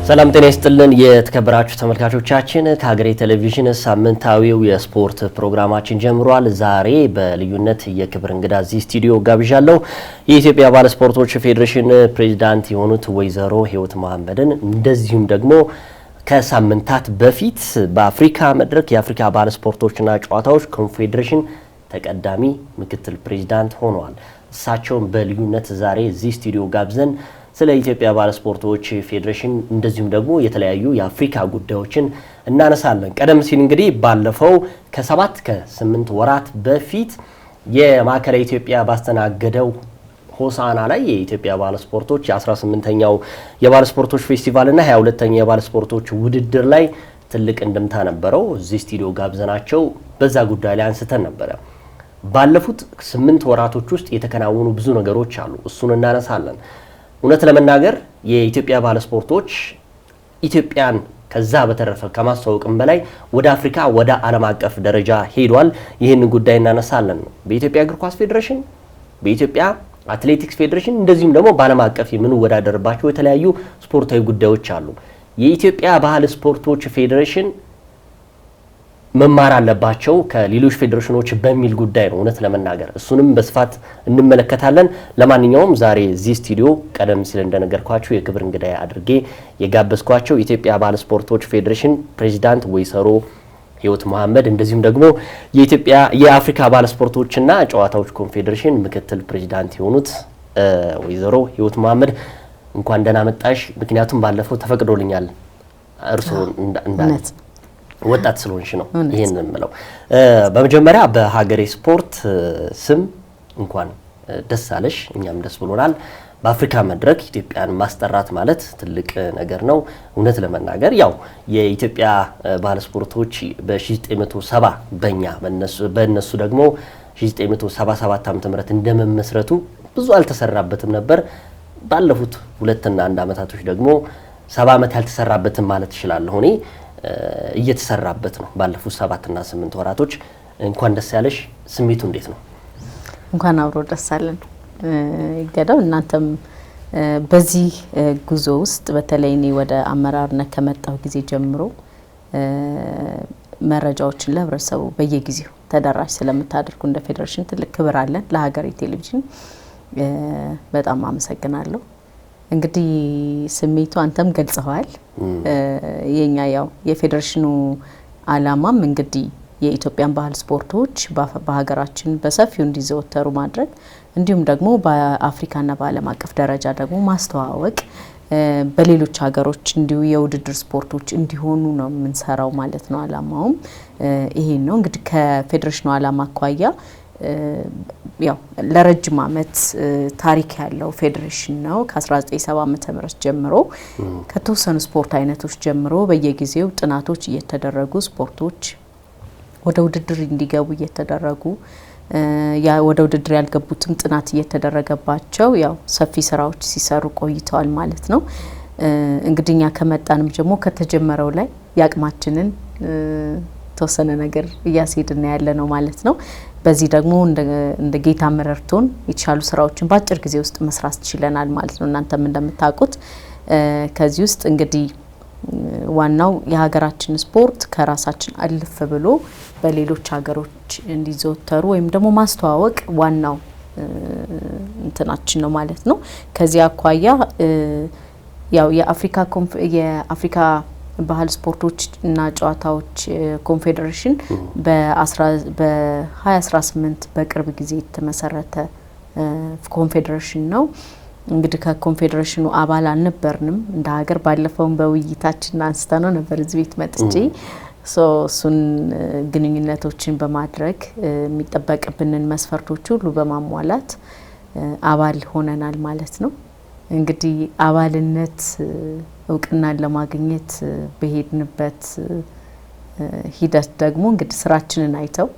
ሰላም ጤና ይስጥልን የተከበራችሁ ተመልካቾቻችን ከሀገሬ ቴሌቪዥን ሳምንታዊው የስፖርት ፕሮግራማችን ጀምሯል። ዛሬ በልዩነት የክብር እንግዳ እዚህ ስቱዲዮ ጋብዣለሁ። የኢትዮጵያ ባለ ስፖርቶች ፌዴሬሽን ፕሬዝዳንት የሆኑት ወይዘሮ ህይወት መሐመድን እንደዚሁም ደግሞ ከሳምንታት በፊት በአፍሪካ መድረክ የአፍሪካ ባለ ስፖርቶችና ጨዋታዎች ኮንፌዴሬሽን ተቀዳሚ ምክትል ፕሬዝዳንት ሆነዋል። እሳቸውን በልዩነት ዛሬ እዚህ ስቱዲዮ ጋብዘን ስለ ኢትዮጵያ ባለ ስፖርቶች ፌዴሬሽን እንደዚሁም ደግሞ የተለያዩ የአፍሪካ ጉዳዮችን እናነሳለን። ቀደም ሲል እንግዲህ ባለፈው ከ8 ወራት በፊት የማዕከላዊ ኢትዮጵያ ባስተናገደው ሆሳና ላይ የኢትዮጵያ ባለ ስፖርቶች የ18ኛው የባለ ስፖርቶች ፌስቲቫል እና 22ኛው የባለ ስፖርቶች ውድድር ላይ ትልቅ እንድምታ ነበረው። እዚህ ስቱዲዮ ጋብዘናቸው በዛ ጉዳይ ላይ አንስተን ነበረ። ባለፉት 8 ወራቶች ውስጥ የተከናወኑ ብዙ ነገሮች አሉ። እሱን እናነሳለን። እውነት ለመናገር የኢትዮጵያ ባለ ስፖርቶች ኢትዮጵያን ከዛ በተረፈ ከማስተዋወቅም በላይ ወደ አፍሪካ ወደ ዓለም አቀፍ ደረጃ ሄዷል። ይህን ጉዳይ እናነሳለን። በኢትዮጵያ እግር ኳስ ፌዴሬሽን፣ በኢትዮጵያ አትሌቲክስ ፌዴሬሽን እንደዚሁም ደግሞ በዓለም አቀፍ የምንወዳደርባቸው የተለያዩ ስፖርታዊ ጉዳዮች አሉ። የኢትዮጵያ ባህል ስፖርቶች ፌዴሬሽን መማር አለባቸው ከሌሎች ፌዴሬሽኖች በሚል ጉዳይ ነው እውነት ለመናገር። እሱንም በስፋት እንመለከታለን። ለማንኛውም ዛሬ እዚህ ስቱዲዮ ቀደም ሲል እንደነገርኳችሁ የክብር እንግዳይ አድርጌ የጋበዝኳቸው የኢትዮጵያ ባለ ስፖርቶች ፌዴሬሽን ፕሬዝዳንት ወይዘሮ ህይወት መሐመድ እንደዚሁም ደግሞ የኢትዮጵያ የአፍሪካ ባለ ስፖርቶችና ጨዋታዎች ኮንፌዴሬሽን ምክትል ፕሬዝዳንት የሆኑት ወይዘሮ ህይወት መሐመድ እንኳን ደህና መጣሽ። ምክንያቱም ባለፈው ተፈቅዶልኛል እርስዎ እንዳነት ወጣት ስለሆንሽ ነው ይሄንን የምለው። በመጀመሪያ በሀገሬ ስፖርት ስም እንኳን ደስ አለሽ፣ እኛም ደስ ብሎናል። በአፍሪካ መድረክ ኢትዮጵያን ማስጠራት ማለት ትልቅ ነገር ነው። እውነት ለመናገር ያው የኢትዮጵያ ባለ ስፖርቶች በ1970 በእነሱ ደግሞ 1977 ዓ.ም እንደመመስረቱ ብዙ አልተሰራበትም ነበር። ባለፉት 2 እና 1 አመታቶች ደግሞ 70 አመት ያልተሰራበትም ማለት ይችላል ሆኔ እየተሰራበት ነው ባለፉት 7 እና 8 ወራቶች። እንኳን ደስ ያለሽ። ስሜቱ እንዴት ነው? እንኳን አብሮ ደስ አለን ይገዳው። እናንተም በዚህ ጉዞ ውስጥ በተለይ እኔ ወደ አመራርነት ከመጣው ጊዜ ጀምሮ መረጃዎችን ለህብረተሰቡ በየጊዜው ተደራሽ ስለምታደርጉ እንደ ፌዴሬሽን ትልቅ ክብር አለን። ለሀገሬ ቴሌቪዥን በጣም አመሰግናለሁ። እንግዲህ ስሜቱ አንተም ገልጸዋል። የኛ ያው የፌዴሬሽኑ አላማም እንግዲህ የኢትዮጵያን ባህል ስፖርቶች በሀገራችን በሰፊው እንዲዘወተሩ ማድረግ እንዲሁም ደግሞ በአፍሪካና በዓለም አቀፍ ደረጃ ደግሞ ማስተዋወቅ በሌሎች ሀገሮች እንዲሁ የውድድር ስፖርቶች እንዲሆኑ ነው የምንሰራው ማለት ነው። አላማውም ይሄን ነው። እንግዲህ ከፌዴሬሽኑ አላማ አኳያ ያው ለረጅም አመት ታሪክ ያለው ፌዴሬሽን ነው። ከ1970 ዓ.ም ጀምሮ ከተወሰኑ ስፖርት አይነቶች ጀምሮ በየጊዜው ጥናቶች እየተደረጉ ስፖርቶች ወደ ውድድር እንዲገቡ እየተደረጉ ወደ ውድድር ያልገቡትም ጥናት እየተደረገባቸው ያው ሰፊ ስራዎች ሲሰሩ ቆይተዋል ማለት ነው። እንግዲህኛ ከመጣንም ጀምሮ ከተጀመረው ላይ ያቅማችንን ተወሰነ ነገር እያስሄድን ያለ ነው ማለት ነው። በዚህ ደግሞ እንደ ጌታ መረርቶን የተሻሉ ስራዎችን በአጭር ጊዜ ውስጥ መስራት ችለናል ማለት ነው። እናንተም እንደምታውቁት ከዚህ ውስጥ እንግዲህ ዋናው የሀገራችን ስፖርት ከራሳችን አልፍ ብሎ በሌሎች ሀገሮች እንዲዘወተሩ ወይም ደግሞ ማስተዋወቅ ዋናው እንትናችን ነው ማለት ነው። ከዚህ አኳያ ያው የአፍሪካ ባህል ስፖርቶች እና ጨዋታዎች ኮንፌዴሬሽን በ2018 በቅርብ ጊዜ የተመሰረተ ኮንፌዴሬሽን ነው። እንግዲህ ከኮንፌዴሬሽኑ አባል አልነበርንም እንደ ሀገር። ባለፈው በውይይታችን አንስተነው ነበር እዚህ ቤት መጥቼ እሱን ግንኙነቶችን በማድረግ የሚጠበቅብንን መስፈርቶች ሁሉ በማሟላት አባል ሆነናል ማለት ነው። እንግዲህ አባልነት እውቅናን ለማግኘት በሄድንበት ሂደት ደግሞ እንግዲህ ስራችንን አይተው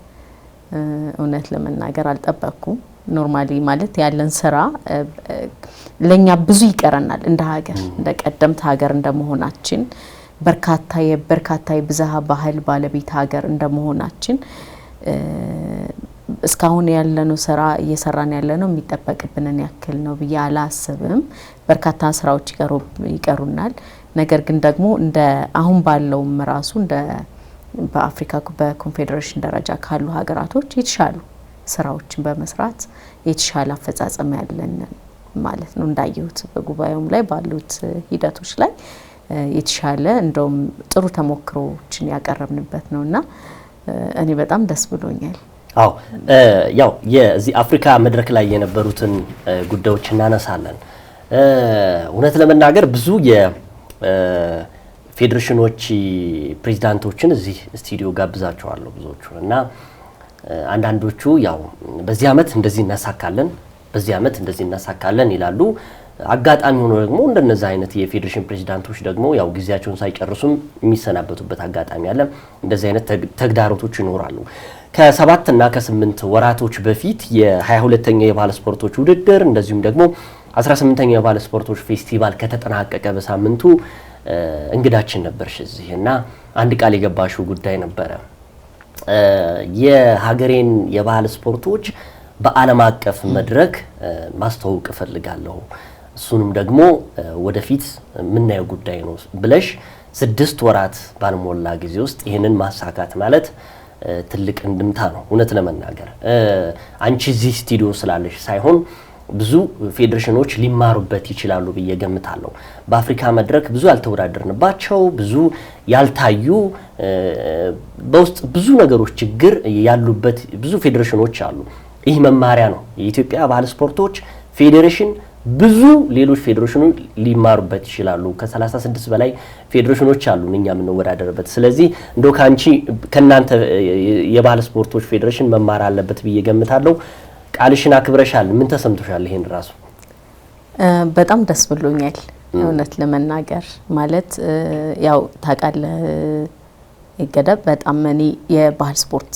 እውነት ለመናገር አልጠበቅኩም። ኖርማሊ ማለት ያለን ስራ ለኛ ብዙ ይቀረናል እንደ ሀገር፣ እንደ ቀደምት ሀገር እንደመሆናችን በርካታ የብዝሃ ባህል ባለቤት ሀገር እንደመሆናችን እስካሁን ያለነው ስራ እየሰራን ያለነው የሚጠበቅብንን ያክል ነው ብዬ አላስብም። በርካታ ስራዎች ይቀሩናል። ነገር ግን ደግሞ እንደ አሁን ባለውም ራሱ እንደ በአፍሪካ በኮንፌዴሬሽን ደረጃ ካሉ ሀገራቶች የተሻሉ ስራዎችን በመስራት የተሻለ አፈጻጸም ያለን ማለት ነው። እንዳየሁት በጉባኤውም ላይ ባሉት ሂደቶች ላይ የተሻለ እንደውም ጥሩ ተሞክሮዎችን ያቀረብንበት ነውና እኔ በጣም ደስ ብሎኛል። አዎ ያው የዚህ አፍሪካ መድረክ ላይ የነበሩትን ጉዳዮች እናነሳለን። እውነት ለመናገር ብዙ የፌዴሬሽኖች ፕሬዝዳንቶችን እዚህ ስቱዲዮ ጋብዛቸዋለሁ ብዙዎቹን እና አንዳንዶቹ ያው በዚህ አመት እንደዚህ እናሳካለን በዚህ አመት እንደዚህ እናሳካለን ይላሉ። አጋጣሚ ሆኖ ደግሞ እንደነዛ አይነት የፌዴሬሽን ፕሬዝዳንቶች ደግሞ ያው ጊዜያቸውን ሳይጨርሱም የሚሰናበቱበት አጋጣሚ አለ። እንደዚህ አይነት ተግዳሮቶች ይኖራሉ። ከ7 እና ከ8 ወራቶች በፊት የ22ኛው የባህል ስፖርቶች ውድድር እንደዚሁም ደግሞ 18ኛው የባህል ስፖርቶች ፌስቲቫል ከተጠናቀቀ በሳምንቱ እንግዳችን ነበርሽ እዚህ እና አንድ ቃል የገባሽው ጉዳይ ነበረ። የሀገሬን የባህል ስፖርቶች በዓለም አቀፍ መድረክ ማስተዋወቅ እፈልጋለሁ፣ እሱንም ደግሞ ወደፊት የምናየው ጉዳይ ነው ብለሽ 6 ወራት ባልሞላ ጊዜ ውስጥ ይህንን ማሳካት ማለት ትልቅ እንድምታ ነው። እውነት ለመናገር አንቺ እዚህ ስቱዲዮ ስላለሽ ሳይሆን ብዙ ፌዴሬሽኖች ሊማሩበት ይችላሉ ብዬ ገምታለሁ። በአፍሪካ መድረክ ብዙ ያልተወዳደርንባቸው ብዙ ያልታዩ በውስጥ ብዙ ነገሮች ችግር ያሉበት ብዙ ፌዴሬሽኖች አሉ። ይህ መማሪያ ነው። የኢትዮጵያ ባህል ስፖርቶች ፌዴሬሽን ብዙ ሌሎች ፌዴሬሽኖች ሊማሩበት ይችላሉ። ከ36 በላይ ፌዴሬሽኖች አሉ እኛ የምንወዳደርበት። ስለዚህ እንደው ከናንተ የባህል ስፖርቶች ፌዴሬሽን መማር አለበት ብዬ ገምታለሁ። ቃልሽን አክብረሻል። ምን ተሰምቶሻል? ይሄን ራሱ በጣም ደስ ብሎኛል እውነት ለመናገር ማለት ያው ታውቃለህ ይገደብ በጣም እኔ የባህል ስፖርት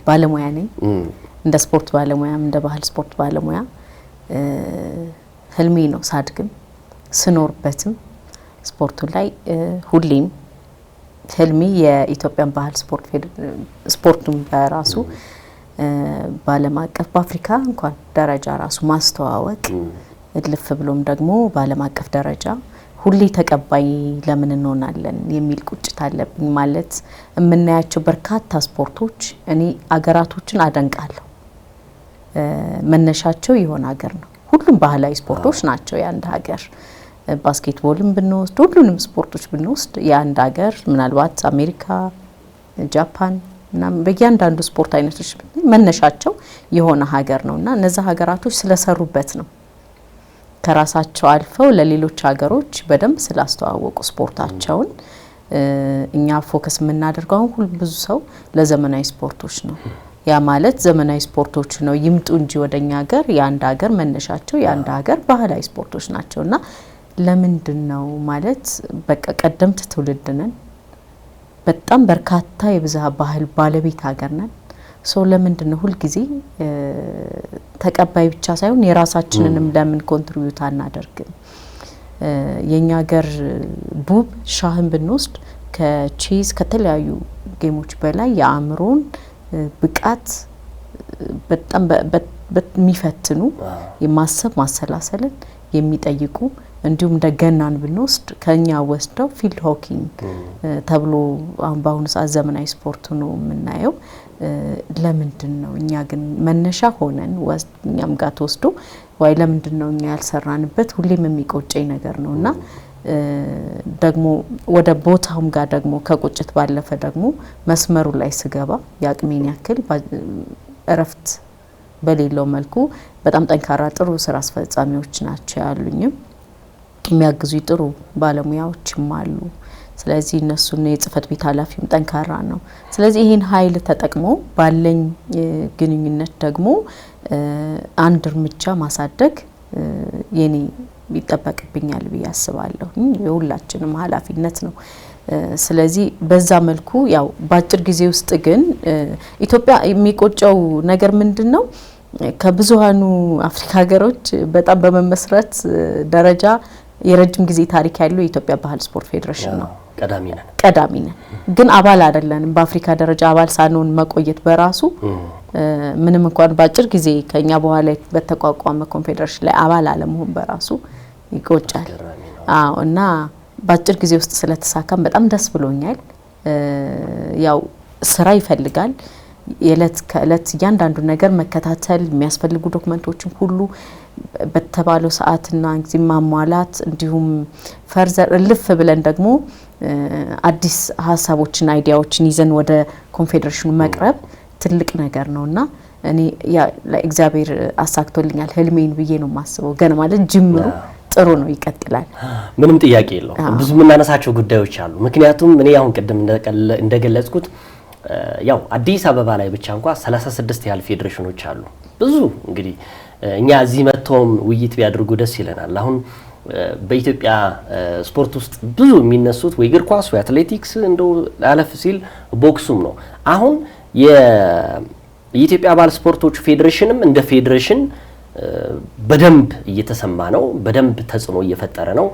ባለሙያ ነኝ። እንደ ስፖርት ባለሙያም እንደ ባህል ስፖርት ባለሙያ ህልሜ ነው ሳድግም ስኖርበትም ስፖርቱ ላይ ሁሌም ህልሜ የኢትዮጵያን ባህል ስፖርቱን በራሱ በዓለም አቀፍ በአፍሪካ እንኳን ደረጃ ራሱ ማስተዋወቅ እልፍ ብሎም ደግሞ በዓለም አቀፍ ደረጃ ሁሌ ተቀባይ ለምን እንሆናለን የሚል ቁጭት አለብኝ። ማለት የምናያቸው በርካታ ስፖርቶች እኔ አገራቶችን አደንቃለሁ። መነሻቸው የሆነ ሀገር ነው። ሁሉም ባህላዊ ስፖርቶች ናቸው የአንድ ሀገር። ባስኬትቦልም ብንወስድ ሁሉንም ስፖርቶች ብንወስድ የአንድ ሀገር ምናልባት አሜሪካ፣ ጃፓን እና በእያንዳንዱ ስፖርት አይነቶች መነሻቸው የሆነ ሀገር ነውና እነዛ ሀገራቶች ስለሰሩበት ነው ከራሳቸው አልፈው ለሌሎች ሀገሮች በደንብ ስላስተዋወቁ ስፖርታቸውን። እኛ ፎከስ የምናደርገው ሁሉ ብዙ ሰው ለዘመናዊ ስፖርቶች ነው። ያ ማለት ዘመናዊ ስፖርቶች ነው ይምጡ እንጂ ወደኛ ሀገር የአንድ ሀገር መነሻቸው የአንድ ሀገር ባህላዊ ስፖርቶች ናቸውና ለምንድነው ማለት በቃ ቀደምት ትውልድ ነን። በጣም በርካታ የብዝሃ ባህል ባለቤት ሀገር ነን። ሶ ለምንድነው ሁሉ ጊዜ ተቀባይ ብቻ ሳይሆን የራሳችንንም ለምን ኮንትሪቢዩት አናደርግም? የኛ ሀገር ቡብ ሻህን ብንወስድ ከቼዝ ከተለያዩ ጌሞች በላይ የአእምሮን ብቃት በጣም በሚፈትኑ የማሰብ ማሰላሰልን የሚጠይቁ እንዲሁም እንደገናን ብንወስድ ከኛ ወስደው ፊልድ ሆኪንግ ተብሎ አሁን በአሁኑ ሰዓት ዘመናዊ ስፖርት ነው የምናየው። ለምንድነው እኛ ግን መነሻ ሆነን እኛም ጋር ተወስዶ ወይ ለምንድነው እኛ ያልሰራንበት ሁሌም የሚቆጨኝ ነገር ነውና ደግሞ ወደ ቦታውም ጋር ደግሞ ከቁጭት ባለፈ ደግሞ መስመሩ ላይ ስገባ ያቅሜን ያክል እረፍት በሌለው መልኩ በጣም ጠንካራ ጥሩ ስራ አስፈጻሚዎች ናቸው ያሉኝም የሚያግዙ ጥሩ ባለሙያዎችም አሉ። ስለዚህ እነሱን የጽፈት ቤት ኃላፊውም ጠንካራ ነው። ስለዚህ ይሄን ኃይል ተጠቅሞ ባለኝ ግንኙነት ደግሞ አንድ እርምጃ ማሳደግ የኔ ይጠበቅብኛል ብዬ አስባለሁ። የሁላችንም ኃላፊነት ነው። ስለዚህ በዛ መልኩ ያው ባጭር ጊዜ ውስጥ ግን ኢትዮጵያ የሚቆጨው ነገር ምንድነው? ከብዙሃኑ አፍሪካ ሀገሮች በጣም በመመስረት ደረጃ የረጅም ጊዜ ታሪክ ያለው የኢትዮጵያ ባህል ስፖርት ፌዴሬሽን ነው። ቀዳሚ ነን ግን አባል አይደለንም። በአፍሪካ ደረጃ አባል ሳንሆን መቆየት በራሱ ምንም እንኳን ባጭር ጊዜ ከኛ በኋላ በተቋቋመ ኮንፌዴሬሽን ላይ አባል አለመሆን በራሱ ይቆጫል። እና በአጭር ጊዜ ውስጥ ስለተሳካም በጣም ደስ ብሎኛል። ያው ስራ ይፈልጋል። የዕለት ከዕለት እያንዳንዱ ነገር መከታተል የሚያስፈልጉ ዶክመንቶችን ሁሉ በተባለው ሰዓትና ጊዜ ማሟላት እንዲሁም ፈርዘር ልፍ ብለን ደግሞ አዲስ ሀሳቦችን አይዲያዎችን ይዘን ወደ ኮንፌዴሬሽኑ መቅረብ ትልቅ ነገር ነውና እኔ ያ ለእግዚአብሔር አሳክቶልኛል ህልሜን ብዬ ነው ማስበው። ገና ማለት ጅምሩ ጥሩ ነው፣ ይቀጥላል። ምንም ጥያቄ የለውም። ብዙ የምናነሳቸው ጉዳዮች አሉ። ምክንያቱም እኔ አሁን ቅድም እንደገለጽኩት ያው አዲስ አበባ ላይ ብቻ እንኳን 36 ያህል ፌዴሬሽኖች አሉ። ብዙ እንግዲህ እኛ እዚህ መጥተውም ውይይት ቢያደርጉ ደስ ይለናል። አሁን በኢትዮጵያ ስፖርት ውስጥ ብዙ የሚነሱት ወይ እግር ኳስ ወይ አትሌቲክስ እንደው አለፍ ሲል ቦክሱም ነው። አሁን የኢትዮጵያ ባል ስፖርቶች ፌዴሬሽንም እንደ ፌዴሬሽን በደንብ እየተሰማ ነው፣ በደንብ ተጽዕኖ እየፈጠረ ነው።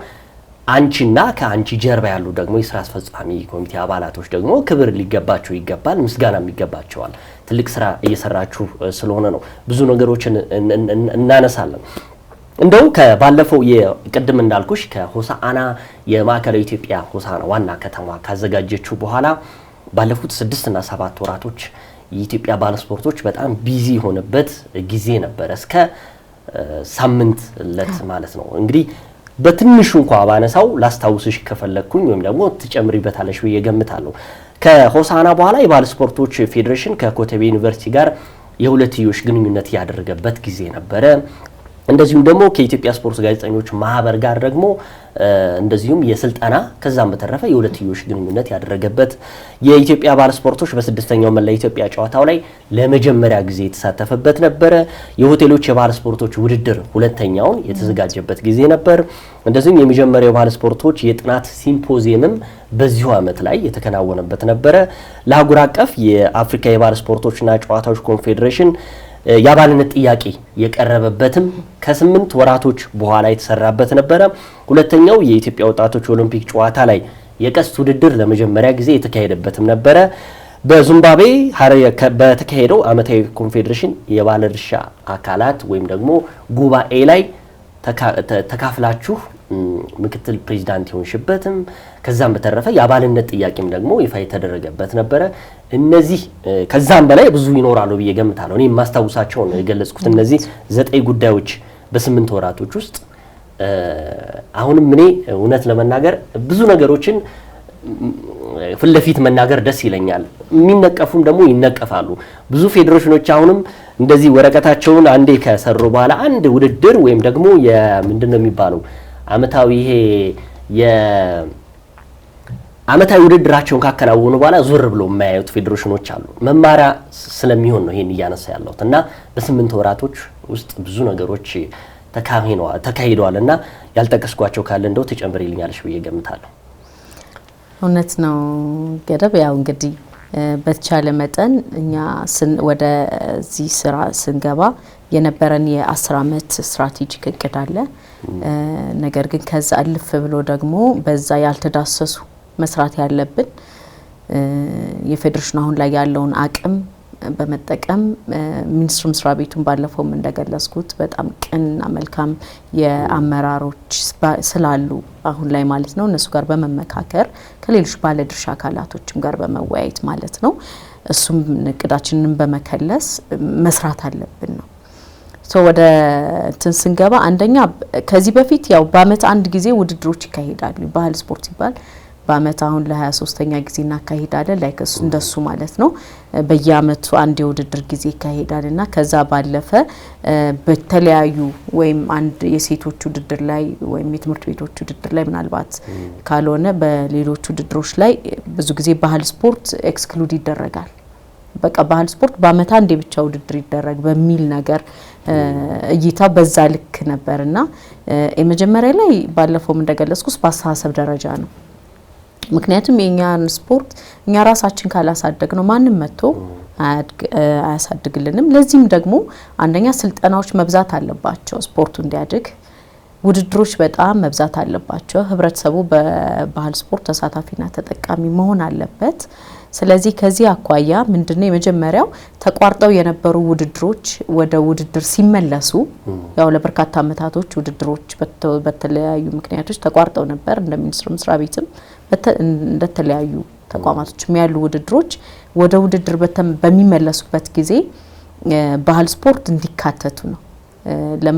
አንቺና ከአንቺ ጀርባ ያሉ ደግሞ የስራ አስፈጻሚ ኮሚቴ አባላቶች ደግሞ ክብር ሊገባቸው ይገባል፣ ምስጋናም ይገባቸዋል። ትልቅ ስራ እየሰራችሁ ስለሆነ ነው። ብዙ ነገሮችን እናነሳለን። እንደው ከባለፈው የቅድም እንዳልኩሽ ከሆሳአና የማዕከላዊ ኢትዮጵያ ሆሳአና ዋና ከተማ ካዘጋጀችው በኋላ ባለፉት 6 እና 7 ወራቶች የኢትዮጵያ ባል ስፖርቶች በጣም ቢዚ የሆነበት ጊዜ ነበር። እስከ ሳምንት ለት ማለት ነው። እንግዲህ በትንሹ እንኳን ባነሳው ላስታውስሽ ከፈለኩኝ ወይም ደግሞ ትጨምሪበታለሽ ብዬ ገምታለሁ። ከሆሳአና በኋላ የባል ስፖርቶች ፌዴሬሽን ከኮተቤ ዩኒቨርሲቲ ጋር የሁለትዮሽ ግንኙነት ያደረገበት ጊዜ ነበረ። እንደዚሁም ደግሞ ከኢትዮጵያ ስፖርት ጋዜጠኞች ማህበር ጋር ደግሞ እንደዚሁም የስልጠና ከዛም በተረፈ የሁለትዮሽ ግንኙነት ያደረገበት የኢትዮጵያ ባል ስፖርቶች በ6ኛው መላ ኢትዮጵያ ጨዋታው ላይ ለመጀመሪያ ጊዜ የተሳተፈበት ነበረ። የሆቴሎች የባል ስፖርቶች ውድድር ሁለተኛውን የተዘጋጀበት ጊዜ ነበር። እንደዚሁም የመጀመሪያው ባል ስፖርቶች የጥናት ሲምፖዚየምም በዚሁ ዓመት ላይ የተከናወነበት ነበረ። ለአህጉር አቀፍ የአፍሪካ የባል ስፖርቶችና ጨዋታዎች ኮንፌዴሬሽን የአባልነት ጥያቄ የቀረበበትም ከ8 ወራቶች በኋላ የተሰራበት ነበረ። ሁለተኛው የኢትዮጵያ ወጣቶች ኦሎምፒክ ጨዋታ ላይ የቀስት ውድድር ለመጀመሪያ ጊዜ የተካሄደበትም ነበረ። በዚምባብዌ በተካሄደው ዓመታዊ ኮንፌዴሬሽን የባለድርሻ አካላት ወይም ደግሞ ጉባኤ ላይ ተካፍላችሁ ምክትል ፕሬዚዳንት የሆንሽበትም ከዛም በተረፈ የአባልነት ጥያቄም ደግሞ ይፋ የተደረገበት ነበረ። እነዚህ ከዛም በላይ ብዙ ይኖራሉ ብዬ ገምታለሁ። እኔ ማስታውሳቸው ነው የገለጽኩት እነዚህ 9 ጉዳዮች በ8 ወራቶች ውስጥ። አሁንም እኔ እውነት ለመናገር ብዙ ነገሮችን ፊት ለፊት መናገር ደስ ይለኛል። የሚነቀፉም ደግሞ ይነቀፋሉ። ብዙ ፌዴሬሽኖች አሁንም እንደዚህ ወረቀታቸውን አንዴ ከሰሩ በኋላ አንድ ውድድር ወይም ደግሞ ምንድነው የሚባለው አመታዊ ይሄ የአመታዊ ውድድራቸውን ካከናወኑ በኋላ ዞር ብሎ የማያዩት ፌዴሬሽኖች አሉ። መማሪያ ስለሚሆን ነው ይሄን እያነሳ ያለሁት እና በ8 ወራቶች ውስጥ ብዙ ነገሮች ተካሂደዋል እና ያልጠቀስኳቸው ካለ እንደው ተጨምሪልኛለሽ ብዬ ገምታለሁ። እውነት ነው ገደብ። ያው እንግዲህ በተቻለ መጠን እኛ ወደዚህ ስራ ስንገባ የነበረን የ10 አመት ስትራቴጂክ እቅድ አለ። ነገር ግን ከዛ አልፍ ብሎ ደግሞ በዛ ያልተዳሰሱ መስራት ያለብን የፌዴሬሽኑ አሁን ላይ ያለውን አቅም በመጠቀም ሚኒስትር መስሪያ ቤቱን ባለፈውም እንደገለጽኩት በጣም ቅንና መልካም የአመራሮች ስላሉ አሁን ላይ ማለት ነው እነሱ ጋር በመመካከር ከሌሎች ባለድርሻ አካላቶችም ጋር በመወያየት ማለት ነው እሱም እቅዳችንን በመከለስ መስራት አለብን ነው። ወደ ስንገባ አንደኛ ከዚህ በፊት ያው በአመት አንድ ጊዜ ውድድሮች ይካሄዳሉ። ባህል ስፖርት ይባል በአመት አሁን ለ23ኛ ጊዜ እናካሂዳለን ላይክ እንደሱ ማለት ነው። በየአመቱ አንድ የውድድር ጊዜ ይካሄዳልና ከዛ ባለፈ በተለያዩ ወይም አንድ የሴቶች ውድድር ላይ ወይም የትምህርት ቤቶች ውድድር ላይ ምናልባት ካልሆነ በሌሎች ውድድሮች ላይ ብዙ ጊዜ ባህል ስፖርት ኤክስክሉድ ይደረጋል። በቃ ባህል ስፖርት በአመት አንድ ብቻ ውድድር ይደረግ በሚል ነገር እይታ በዛ ልክ ነበርና የመጀመሪያ ላይ ባለፈውም እንደገለጽኩት በአስተሳሰብ ደረጃ ነው። ምክንያቱም የኛን ስፖርት እኛ ራሳችን ካላሳደግ ነው ማንም መጥቶ አያሳድግልንም። ለዚህም ደግሞ አንደኛ ስልጠናዎች መብዛት አለባቸው ስፖርቱ እንዲያድግ። ውድድሮች በጣም መብዛት አለባቸው። ህብረተሰቡ በባህል ስፖርት ተሳታፊና ተጠቃሚ መሆን አለበት። ስለዚህ ከዚህ አኳያ ምንድነው የመጀመሪያው ተቋርጠው የነበሩ ውድድሮች ወደ ውድድር ሲመለሱ ያው ለበርካታ አመታቶች ውድድሮች በተለያዩ ምክንያቶች ተቋርጠው ነበር። እንደ ሚኒስትር መስሪያ ቤትም እንደተለያዩ ተቋማቶችም ያሉ ውድድሮች ወደ ውድድር በሚመለሱበት ጊዜ ባህል ስፖርት እንዲካተቱ ነው።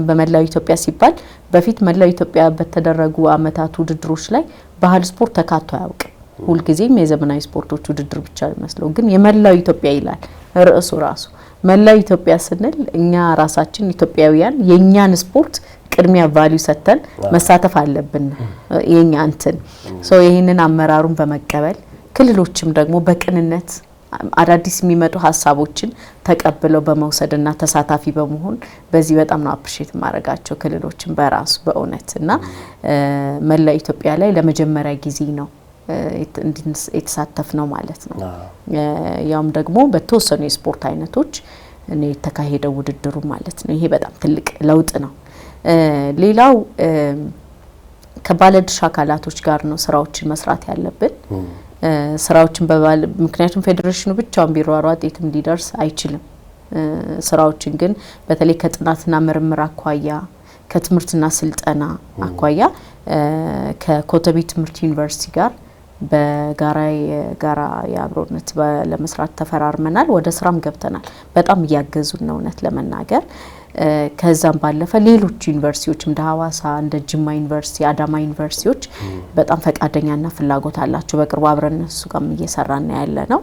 በመላው ኢትዮጵያ ሲባል በፊት መላው ኢትዮጵያ በተደረጉ አመታት ውድድሮች ላይ ባህል ስፖርት ተካቶ አያውቅም። ሁሉ ጊዜም የዘመናዊ ስፖርቶች ውድድር ብቻ መስለው ግን የመላው ኢትዮጵያ ይላል ርዕሱ ራሱ። መላው ኢትዮጵያ ስንል እኛ ራሳችን ኢትዮጵያውያን የኛን ስፖርት ቅድሚያ ቫልዩ ሰተን መሳተፍ አለብን። የኛ እንትን ይሄንን አመራሩን በመቀበል ክልሎችም ደግሞ በቅንነት አዳዲስ የሚመጡ ሀሳቦችን ተቀብለው በመውሰድና ተሳታፊ በመሆን በዚህ በጣም ነው አፕሪሼት ማድረጋቸው ክልሎችን በራሱ በእውነትና መላ ኢትዮጵያ ላይ ለመጀመሪያ ጊዜ ነው የተሳተፍ ነው ማለት ነው። ያውም ደግሞ በተወሰኑ የስፖርት አይነቶች ነው የተካሄደው ውድድሩ ማለት ነው። ይሄ በጣም ትልቅ ለውጥ ነው። ሌላው ከባለድርሻ አካላቶች ጋር ነው ስራዎችን መስራት ያለብን። ስራዎችን ምክንያቱም ፌዴሬሽኑ ብቻውን ቢሯሯጥ የትም ሊደርስ አይችልም። ስራዎችን ግን በተለይ ከጥናትና ምርምር አኳያ ከትምህርትና ስልጠና አኳያ ከኮተቤ ትምህርት ዩኒቨርሲቲ ጋር በጋራ የአብሮነት ለመስራት ተፈራርመናል። ወደ ስራም ገብተናል። በጣም እያገዙን ነው እውነት ለመናገር። ከዛም ባለፈ ሌሎች ዩኒቨርሲቲዎች እንደ ሐዋሳ እንደ ጅማ ዩኒቨርሲቲ አዳማ ዩኒቨርሲቲዎች በጣም ፈቃደኛና ፍላጎት አላቸው። በቅርቡ አብረን እነሱ ጋር እየሰራን ያለ ነው።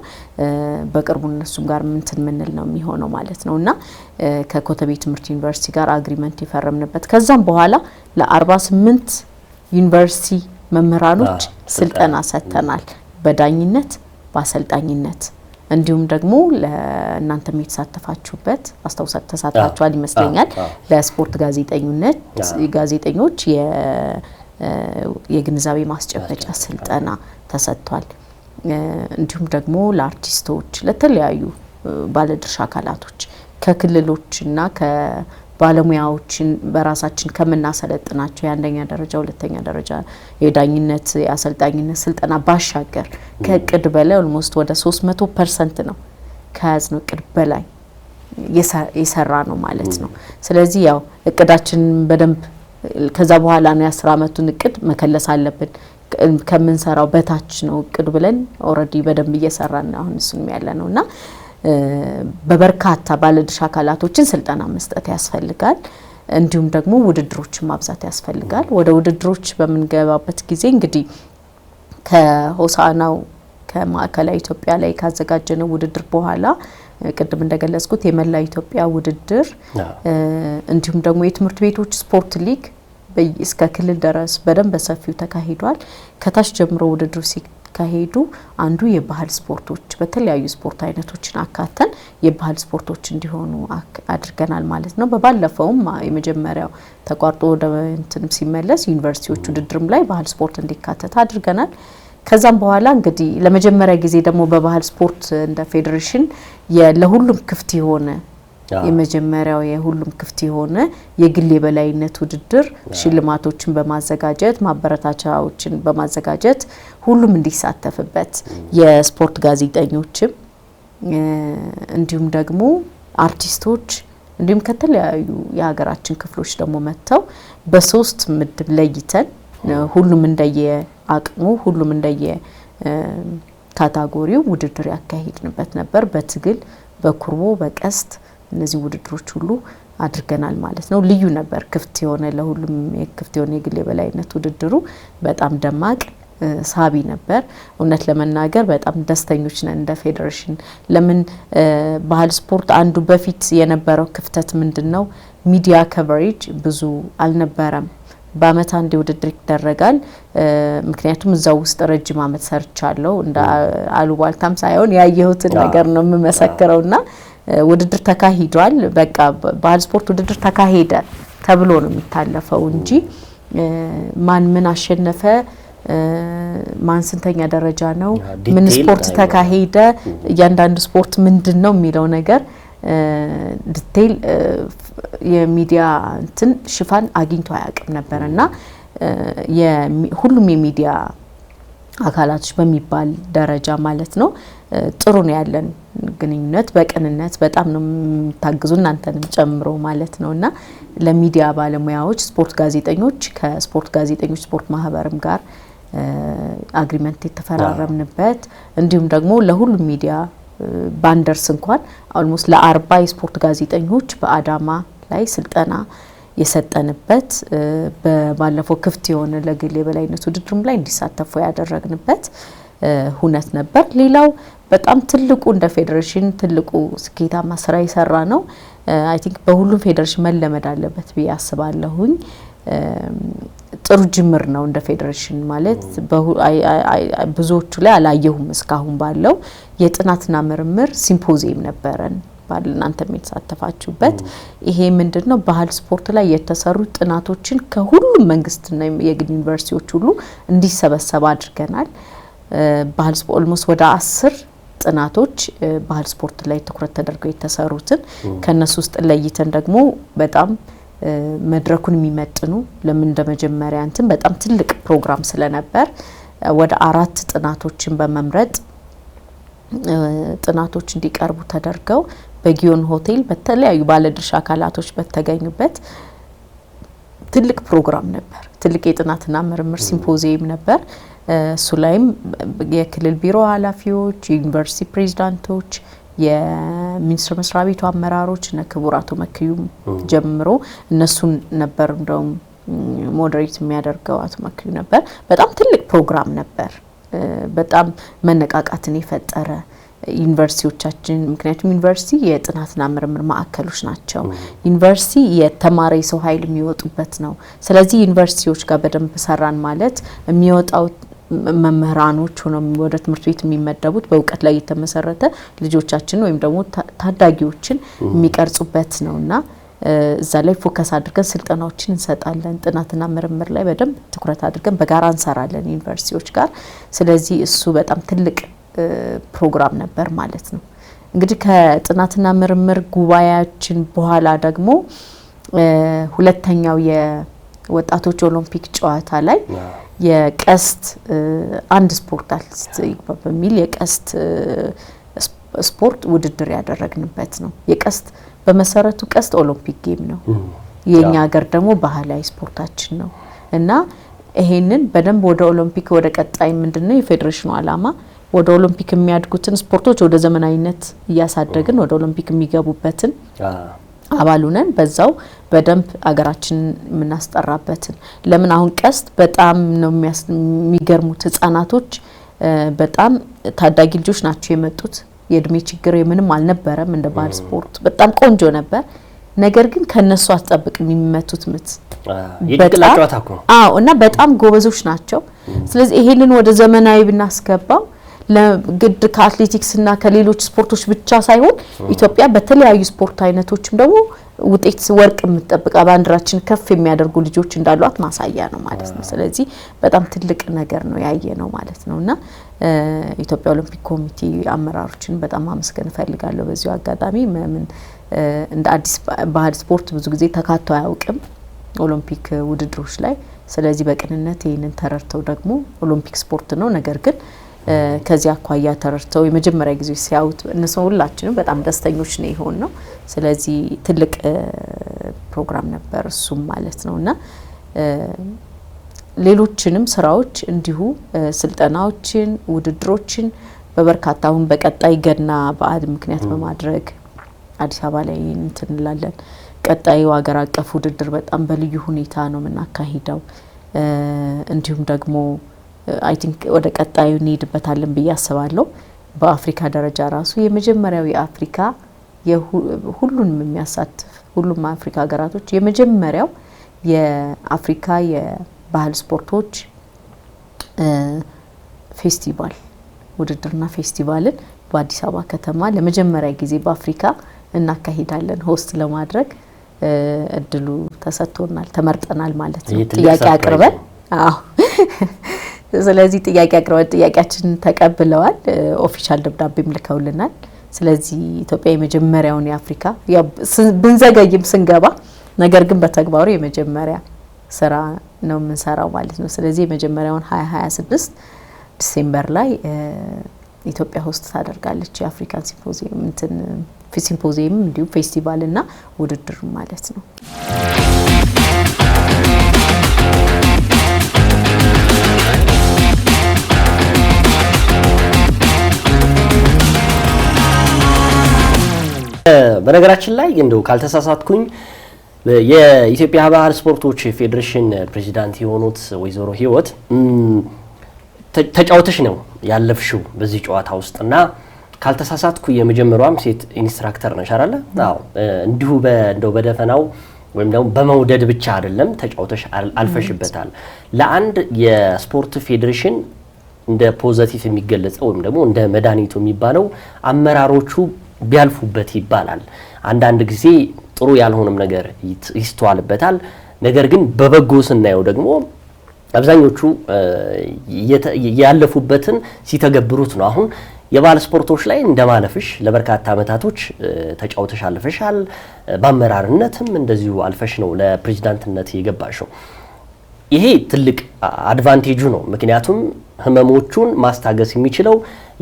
በቅርቡ እነሱም ጋር ምንል ነው የሚሆነው ማለት ነውና ከኮተቤ ትምህርት ዩኒቨርሲቲ ጋር አግሪመንት የፈረምንበት ከዛም በኋላ ለ48 ዩኒቨርሲቲ መምህራኖች ስልጠና ሰጥተናል። በዳኝነት በአሰልጣኝነት እንዲሁም ደግሞ ለእናንተም የተሳተፋችሁበት ተሳትፋችኋል ይመስለኛል። ለስፖርት ጋዜጠኞች የግንዛቤ ማስጨበጫ ስልጠና ተሰጥቷል። እንዲሁም ደግሞ ለአርቲስቶች ለተለያዩ ባለድርሻ አካላቶች ከክልሎችና ባለሙያዎችን በራሳችን ከምናሰለጥናቸው የአንደኛ ደረጃ ሁለተኛ ደረጃ የዳኝነት የአሰልጣኝነት ስልጠና ባሻገር ከእቅድ በላይ ኦልሞስት ወደ 300% ነው ከያዝነው እቅድ በላይ የሰራ ነው ማለት ነው። ስለዚህ ያው እቅዳችን በደንብ ከዛ በኋላ ነው የ10 አመቱን እቅድ መከለስ አለብን። ከምንሰራው በታች ነው እቅድ ብለን ኦሬዲ በደንብ እየሰራን ነው አሁን እሱንም ያለ ነውና በበርካታ ባለድርሻ አካላቶችን ስልጠና መስጠት ያስፈልጋል። እንዲሁም ደግሞ ውድድሮችን ማብዛት ያስፈልጋል። ወደ ውድድሮች በመንገባበት ጊዜ እንግዲህ ከሆሳናው ከማዕከላዊ ኢትዮጵያ ላይ ካዘጋጀነው ውድድር በኋላ ቅድም እንደገለጽኩት የመላ ኢትዮጵያ ውድድር እንዲሁም ደግሞ የትምህርት ቤቶች ስፖርት ሊግ እስከ ክልል ድረስ በደንብ በሰፊው ተካሂዷል። ከታች ጀምሮ ውድድሩ ሲካሄዱ አንዱ የባህል ስፖርቶች በተለያዩ ስፖርት አይነቶችን አካተን የባህል ስፖርቶች እንዲሆኑ አድርገናል ማለት ነው። በባለፈውም የመጀመሪያው ተቋርጦ ወደ እንትንም ሲመለስ ዩኒቨርሲቲዎች ውድድርም ላይ ባህል ስፖርት እንዲካተት አድርገናል። ከዛም በኋላ እንግዲህ ለመጀመሪያ ጊዜ ደግሞ በባህል ስፖርት እንደ ፌዴሬሽን ለሁሉም ክፍት የሆነ የመጀመሪያው የሁሉም ክፍት የሆነ የግል የበላይነት ውድድር ሽልማቶችን በማዘጋጀት ማበረታቻዎችን በማዘጋጀት ሁሉም እንዲሳተፍበት የስፖርት ጋዜጠኞችም እንዲሁም ደግሞ አርቲስቶች እንዲሁም ከተለያዩ የሀገራችን ክፍሎች ደግሞ መጥተው በሶስት ምድብ ለይተን ሁሉም እንደየ አቅሙ ሁሉም እንደየ ካታጎሪው ውድድር ያካሂድንበት ነበር። በትግል በኩርቦ በቀስት እነዚህ ውድድሮች ሁሉ አድርገናል ማለት ነው። ልዩ ነበር። ክፍት የሆነ ለሁሉም የክፍት የሆነ የግል የበላይነት ውድድሩ በጣም ደማቅ ሳቢ ነበር። እውነት ለመናገር በጣም ደስተኞች ነን እንደ ፌዴሬሽን። ለምን ባህል ስፖርት አንዱ በፊት የነበረው ክፍተት ምንድነው? ሚዲያ ከቨሬጅ ብዙ አልነበረም። በአመት አንድ ውድድር ይደረጋል። ምክንያቱም እዛው ውስጥ ረጅም አመት ሰርቻለሁ እንደ አሉባልታም ሳይሆን ያየሁትን ነገር ነው የምመሰክረውና ውድድር ተካሂዷል። በቃ ባህል ስፖርት ውድድር ተካሄደ ተብሎ ነው የሚታለፈው እንጂ ማን ምን አሸነፈ ማን ስንተኛ ደረጃ ነው ምን ስፖርት ተካሄደ እያንዳንዱ ስፖርት ምንድነው የሚለው ነገር ዲቴል የሚዲያ እንትን ሽፋን አግኝቶ አያውቅም ነበርና ሁሉም የሚዲያ አካላቶች በሚባል ደረጃ ማለት ነው ጥሩ ነው ያለን ግንኙነት በቅንነት በጣም ነው ታግዙ እናንተንም ጨምሮ ማለት ነውና ለሚዲያ ባለሙያዎች ስፖርት ጋዜጠኞች ከስፖርት ጋዜጠኞች ስፖርት ማህበርም ጋር አግሪመንት የተፈራረምንበት እንዲሁም ደግሞ ለሁሉም ሚዲያ ባንደርስ እንኳን ኦልሞስት ለ40 የስፖርት ጋዜጠኞች በአዳማ ላይ ስልጠና የሰጠንበት ባለፈው ክፍት የሆነ ለግል የበላይነት ውድድርም ላይ እንዲሳተፉ ያደረግንበት ሁነት ነበር። ሌላው በጣም ትልቁ እንደ ፌዴሬሽን ትልቁ ስኬታማ ስራ ይሰራ ነው አይ ቲንክ በሁሉም ፌዴሬሽን መለመድ አለበት ብዬ አስባለሁኝ። ጥሩ ጅምር ነው እንደ ፌዴሬሽን ማለት ብዙዎቹ ላይ አላየሁም እስካሁን ባለው የጥናትና ምርምር ሲምፖዚየም ነበረን ባልናንተ የሚተሳተፋችሁበት ይሄ ምንድነው ባህል ስፖርት ላይ የተሰሩ ጥናቶችን ከሁሉም መንግስትና የግል ዩኒቨርሲቲዎች ሁሉ እንዲሰበሰብ አድርገናል። ባህል ስፖርት ኦልሞስት ወደ 10 ጥናቶች ባህል ስፖርት ላይ ትኩረት ተደርገው የተሰሩትን ከነሱ ውስጥ ለይተን ደግሞ በጣም መድረኩን የሚመጥኑ ለምን እንደመጀመሪያ እንትን በጣም ትልቅ ፕሮግራም ስለነበር ወደ 4 ጥናቶችን በመምረጥ ጥናቶች እንዲቀርቡ ተደርገው በጊዮን ሆቴል በተለያዩ ባለድርሻ አካላቶች በተገኙበት ትልቅ ፕሮግራም ነበር። ትልቅ የጥናትና ምርምር ሲምፖዚየም ነበር። እሱ ላይም የክልል ቢሮ ኃላፊዎች የዩኒቨርሲቲ ፕሬዝዳንቶች የሚኒስትር መስሪያ ቤቱ አመራሮች እና ክቡር አቶ መክዩም ጀምሮ እነሱን ነበር እንደውም ሞዴሬት የሚያደርገው አቶ መክዩ ነበር። በጣም ትልቅ ፕሮግራም ነበር። በጣም መነቃቃትን የፈጠረ ዩኒቨርሲቲዎቻችን ምክንያቱም ዩኒቨርሲቲ የጥናትና ምርምር ማዕከሎች ናቸው። ዩኒቨርሲቲ የተማረ ሰው ኃይል የሚወጡበት ነው። ስለዚህ ዩኒቨርሲቲዎች ጋር በደንብ ሰራን ማለት የሚወጣው መምህራኖች ሆነው ወደ ትምህርት ቤት የሚመደቡት በእውቀት ላይ የተመሰረተ ልጆቻችን ወይም ደግሞ ታዳጊዎችን የሚቀርጹበት ነውና እዛ ላይ ፎከስ አድርገን ስልጠናዎችን እንሰጣለን። ጥናትና ምርምር ላይ በደንብ ትኩረት አድርገን በጋራ እንሰራለን ዩኒቨርሲቲዎች ጋር። ስለዚህ እሱ በጣም ትልቅ ፕሮግራም ነበር ማለት ነው። እንግዲህ ከጥናትና ምርምር ጉባኤያችን በኋላ ደግሞ ሁለተኛው የወጣቶች ኦሎምፒክ ጨዋታ ላይ የቀስት አንድ ስፖርት አርቲስት በሚል የቀስት ስፖርት ውድድር ያደረግንበት ነው። የቀስት በመሰረቱ ቀስት ኦሎምፒክ ጌም ነው። የኛ ሀገር ደግሞ ባህላዊ ስፖርታችን ነው እና ይሄንን በደንብ ወደ ኦሎምፒክ ወደ ቀጣይ ምንድነው የፌዴሬሽኑ አላማ ወደ ኦሎምፒክ የሚያድጉትን ስፖርቶች ወደ ዘመናዊነት እያሳደግን ወደ ኦሎምፒክ የሚገቡበትን አባሉነን በዛው በደንብ አገራችን ምናስጠራበትን ለምን አሁን ቀስት በጣም ነው የሚገርሙት ህፃናቶች በጣም ታዳጊ ልጆች ናቸው የመጡት የእድሜ ችግር ምንም አልነበረም እንደ ባህል ስፖርት በጣም ቆንጆ ነበር። ነገር ግን ከነሱ አስጠብቅ የሚመቱት ምት እና በጣም ጎበዞች ናቸው። ስለዚህ ይሄንን ወደ ዘመናዊ ብናስገባው ለግድ ከአትሌቲክስ እና ከሌሎች ስፖርቶች ብቻ ሳይሆን ኢትዮጵያ በተለያዩ ስፖርት አይነቶችም ደግሞ ውጤት ወርቅ የምትጠብቅ ባንዲራችን ከፍ የሚያደርጉ ልጆች እንዳሏት ማሳያ ነው ማለት ነው። ስለዚህ በጣም ትልቅ ነገር ነው ያየ ነው ማለት ነውና ኢትዮጵያ ኦሎምፒክ ኮሚቴ አመራሮችን በጣም ማመስገን ፈልጋለሁ በዚሁ አጋጣሚ። ምን እንደ አዲስ ባህል ስፖርት ብዙ ጊዜ ተካቶ አያውቅም ኦሎምፒክ ውድድሮች ላይ። ስለዚህ በቅንነት ይሄንን ተረርተው ደግሞ ኦሎምፒክ ስፖርት ነው ነገር ግን ከዚያ አኳያ ተረርተው የመጀመሪያ ጊዜ ሲያዩት እነሱ ሁላችንም በጣም ደስተኞች ነው ይሆን ነው። ስለዚህ ትልቅ ፕሮግራም ነበር እሱም ማለት ነውና ሌሎችንም ስራዎች እንዲሁ ስልጠናዎችን ውድድሮችን በበርካታ አሁን በቀጣይ ገና በዓል ምክንያት በማድረግ አዲስ አበባ ላይ እንትንላለን። ቀጣዩ ሀገር አቀፍ ውድድር በጣም በልዩ ሁኔታ ነው የምናካሂደው። እንዲሁም ደግሞ አይ ቲንክ ወደ ቀጣዩ እንሄድበታለን ብዬ አስባለሁ። በአፍሪካ ደረጃ ራሱ የመጀመሪያው የአፍሪካ ሁሉንም የሚያሳትፍ ሁሉም አፍሪካ ሀገራቶች የመጀመሪያው የአፍሪካ የባህል ስፖርቶች ፌስቲቫል ውድድርና ፌስቲቫልን በአዲስ አበባ ከተማ ለመጀመሪያ ጊዜ በአፍሪካ እናካሂዳለን ሆስት ለማድረግ እድሉ ተሰጥቶናል ተመርጠናል ማለት ነው። ጥያቄ አቅርበን ስለዚህ ጥያቄ አቅርበን ጥያቄያችንን ተቀብለዋል ኦፊሻል ደብዳቤም ልከውልናል። ስለዚህ ኢትዮጵያ የመጀመሪያውን የአፍሪካ ያው ብንዘገይም ስንገባ ነገር ግን በተግባሩ የመጀመሪያ ስራ ነው የምንሰራው ማለት ነው። ስለዚህ የመጀመሪያውን 2026 ዲሴምበር ላይ ኢትዮጵያ ሆስት ታደርጋለች የአፍሪካን ሲምፖዚየም ሲምፖዚየም እንዲሁ ፌስቲቫል እና ውድድር ማለት ነው። በነገራችን ላይ እንደው ካልተሳሳትኩኝ የኢትዮጵያ ባህል ስፖርቶች ፌዴሬሽን ፕሬዚዳንት የሆኑት ወይዘሮ ህይወት ተጫውተሽ ነው ያለፍሽው በዚህ ጨዋታ ውስጥና ካልተሳሳትኩ የመጀመሪያዋም ሴት ኢንስትራክተር ነሽ አይደል? አዎ። እንዲሁ እንደው በደፈናው ወይም ደግሞ በመውደድ ብቻ አይደለም ተጫውተሽ አልፈሽበታል። ለአንድ የስፖርት ፌዴሬሽን እንደ ፖዚቲቭ የሚገለጸው ወይም ደግሞ እንደ መድኃኒቱ የሚባለው አመራሮቹ ቢያልፉበት ይባላል። አንዳንድ ጊዜ ጥሩ ያልሆነም ነገር ይስተዋልበታል። ነገር ግን በበጎ ስናየው ደግሞ አብዛኞቹ ያለፉበትን ሲተገብሩት ነው። አሁን የባህል ስፖርቶች ላይ እንደማለፍሽ ለበርካታ አመታቶች ተጫውተሽ አልፈሻል። በአመራርነትም እንደዚሁ አልፈሽ ነው ለፕሬዝዳንትነት የገባሽው። ይሄ ትልቅ አድቫንቴጁ ነው። ምክንያቱም ህመሞቹን ማስታገስ የሚችለው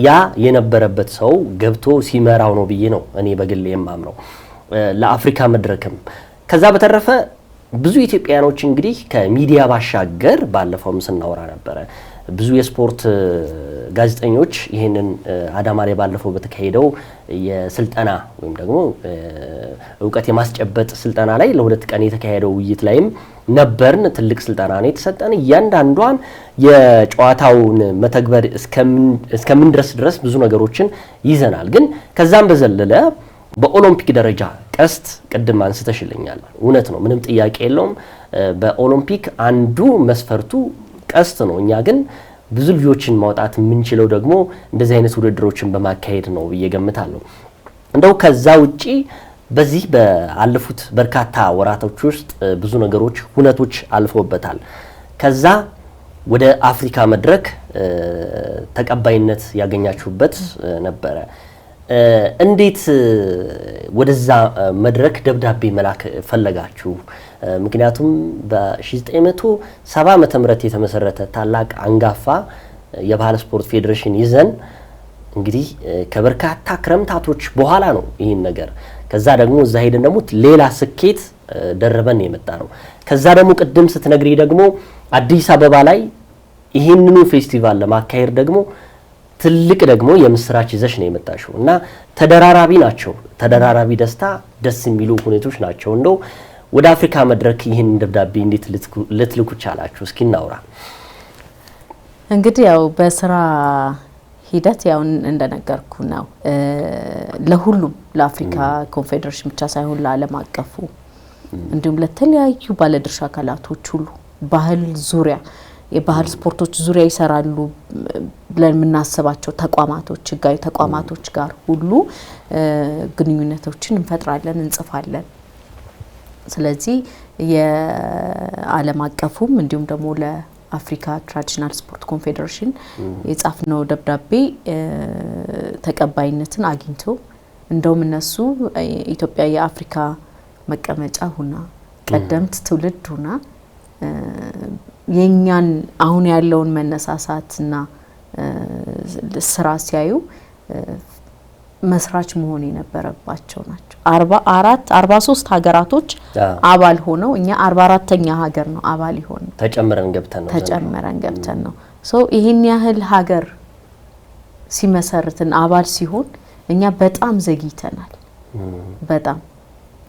ያ የነበረበት ሰው ገብቶ ሲመራው ነው ብዬ ነው እኔ በግሌ የማምነው። ለአፍሪካ መድረክም ከዛ በተረፈ ብዙ ኢትዮጵያኖች እንግዲህ ከሚዲያ ባሻገር ባለፈውም ስናወራ ነበረ ብዙ የስፖርት ጋዜጠኞች ይሄንን አዳማ ላይ ባለፈው በተካሄደው የስልጠና ወይም ደግሞ እውቀት የማስጨበጥ ስልጠና ላይ ለሁለት ቀን የተካሄደው ውይይት ላይም ነበርን። ትልቅ ስልጠና ነው የተሰጠን። እያንዳንዷን የጨዋታውን መተግበር እስከምን ድረስ ብዙ ነገሮችን ይዘናል። ግን ከዛም በዘለለ በኦሎምፒክ ደረጃ ቀስት ቅድም አንስተሽልኛል። እውነት ነው፣ ምንም ጥያቄ የለውም። በኦሎምፒክ አንዱ መስፈርቱ ቀስት ነው። እኛ ግን ብዙ ልጆችን ማውጣት የምንችለው ደግሞ እንደዚህ አይነት ውድድሮችን በማካሄድ ነው ብዬ ገምታለሁ። እንደው ከዛ ውጪ በዚህ በአለፉት በርካታ ወራቶች ውስጥ ብዙ ነገሮች ሁነቶች አልፈውበታል። ከዛ ወደ አፍሪካ መድረክ ተቀባይነት ያገኛችሁበት ነበረ። እንዴት ወደዛ መድረክ ደብዳቤ መላክ ፈለጋችሁ? ምክንያቱም በ1970 ዓመተ ምህረት የተመሰረተ ታላቅ አንጋፋ የባህል ስፖርት ፌዴሬሽን ይዘን እንግዲህ ከበርካታ ክረምታቶች በኋላ ነው ይህን ነገር ከዛ ደግሞ እዛ ሄደን ደግሞ ሌላ ስኬት ደረበን የመጣ ነው። ከዛ ደግሞ ቅድም ስትነግሪ ደግሞ አዲስ አበባ ላይ ይህንኑ ፌስቲቫል ለማካሄድ ደግሞ ትልቅ ደግሞ የምስራች ይዘሽ ነው የመጣሽው እና ተደራራቢ ናቸው። ተደራራቢ ደስታ፣ ደስ የሚሉ ሁኔታዎች ናቸው። እንደው ወደ አፍሪካ መድረክ ይህን ደብዳቤ እንዴት ልትልኩ ቻላችሁ? እስኪ እናውራ። እንግዲህ ያው በስራ ሂደት ያው እንደነገርኩ ነው ለሁሉም ለአፍሪካ ኮንፌዴሬሽን ብቻ ሳይሆን ለዓለም አቀፉ እንዲሁም ለተለያዩ ባለድርሻ አካላቶች ሁሉ ባህል ዙሪያ የባህል ስፖርቶች ዙሪያ ይሰራሉ ብለን የምናስባቸው ተቋማቶች ህጋዊ ተቋማቶች ጋር ሁሉ ግንኙነቶችን እንፈጥራለን፣ እንጽፋለን። ስለዚህ የዓለም አቀፉም እንዲሁም ደግሞ ለአፍሪካ ትራዲሽናል ስፖርት ኮንፌዴሬሽን የጻፍነው ደብዳቤ ተቀባይነትን አግኝቶ እንደውም እነሱ ኢትዮጵያ የአፍሪካ መቀመጫ ሁና ቀደምት ትውልድ ሁና የኛን አሁን ያለውን መነሳሳትና ስራ ሲያዩ መስራች መሆን የነበረባቸው ናቸው። 43 ሀገራቶች አባል ሆነው እኛ 44ኛ ሀገር ነው አባል ይሆን ተጨምረን ገብተን ነው ሶ ይሄን ያህል ሀገር ሲመሰርትን አባል ሲሆን እኛ በጣም ዘግይተናል በጣም።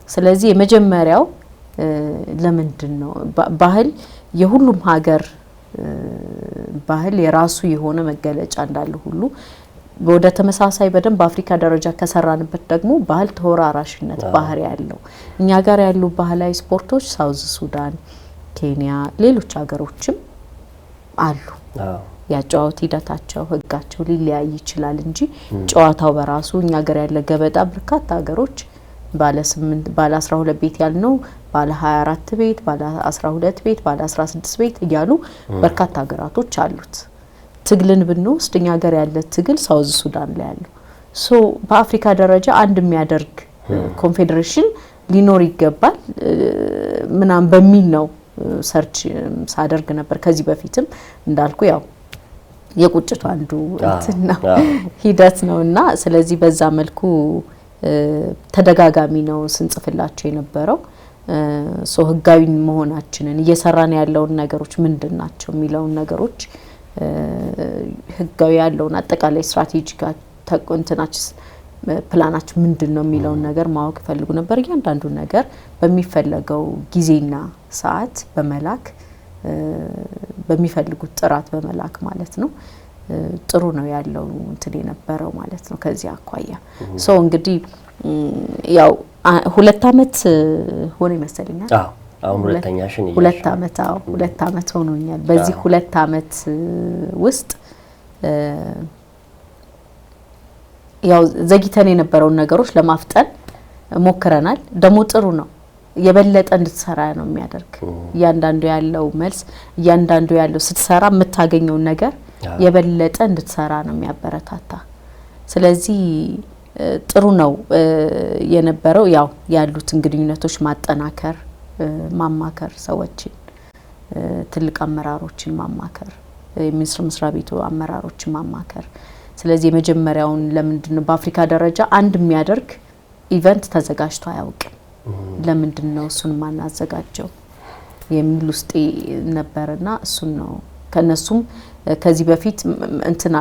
ስለዚህ የመጀመሪያው ለምንድን ነው ባህል የሁሉም ሀገር ባህል የራሱ የሆነ መገለጫ እንዳለ ሁሉ ወደ ተመሳሳይ በደንብ በአፍሪካ ደረጃ ከሰራንበት ደግሞ ባህል ተወራራሽነት ባህሪ ያለው እኛ ጋር ያሉ ባህላዊ ስፖርቶች ሳውዝ ሱዳን፣ ኬንያ፣ ሌሎች ሀገሮችም አሉ። ያጫወት ሂደታቸው ህጋቸው ሊለያይ ይችላል እንጂ ጨዋታው በራሱ እኛ ጋር ያለ ገበጣ በርካታ ሀገሮች ባለ 8 ባለ 12 ቤት ያልነው ባለ 24 ቤት ባለ 12 ቤት ባለ 16 ቤት እያሉ በርካታ ሀገራቶች አሉት። ትግልን ብንወስድ እኛ ጋር ያለ ትግል ሳውዝ ሱዳን ላይ ያለው ሶ በአፍሪካ ደረጃ አንድ የሚያደርግ ኮንፌዴሬሽን ሊኖር ይገባል ምናም በሚል ነው ሰርች ሳደርግ ነበር ከዚህ በፊትም እንዳልኩ ያው የቁጭቱ አንዱ እንትና ሂደት ነውና ስለዚህ በዛ መልኩ ተደጋጋሚ ነው ስንጽፍላቸው የነበረው ሶ ህጋዊ መሆናችንን እየሰራን ያለው ነገሮች ምንድናቸው የሚለው ነገሮች ህጋዊ ያለውን አጠቃላይ ስትራቴጂክ ተቆንተናችስ ፕላናችን ምንድነው የሚለው ነገር ማወቅ ፈልጉ ነበር እያንዳንዱ ነገር በሚፈለገው ጊዜና ሰዓት በመላክ በሚፈልጉት ጥራት በመላክ ማለት ነው ጥሩ ነው ያለው እንትን የነበረው ማለት ነው ከዚህ አኳያ ሶ እንግዲህ ያው 2 አመት ሆነ ይመስልኛል አሁን ሁለተኛሽን 2 አመት ሆኖኛል በዚህ 2 አመት ውስጥ ያው ዘግይተን የነበረውን ነገሮች ለማፍጠን ሞክረናል ደሞ ጥሩ ነው የበለጠ እንድትሰራ ነው የሚያደርግ ያንዳንዱ ያለው መልስ ያንዳንዱ ያለው ስትሰራ የምታገኘው ነገር የበለጠ እንድትሰራ ነው የሚያበረታታ ስለዚህ ጥሩ ነው የነበረው ያው ያሉትን ግንኙነቶች ማጠናከር ማማከር ሰዎችን ትልቅ አመራሮችን ማማከር የሚኒስትር መስሪያ ቤቱ አመራሮችን ማማከር ስለዚህ የመጀመሪያውን ለምንድነው በአፍሪካ ደረጃ አንድ የሚያደርግ ኢቨንት ተዘጋጅቶ አያውቅም ለምንድነው እሱን ማናዘጋጀው የሚል ውስጥ ነበርና እሱን ነው ከነሱም ከዚህ በፊት እንትና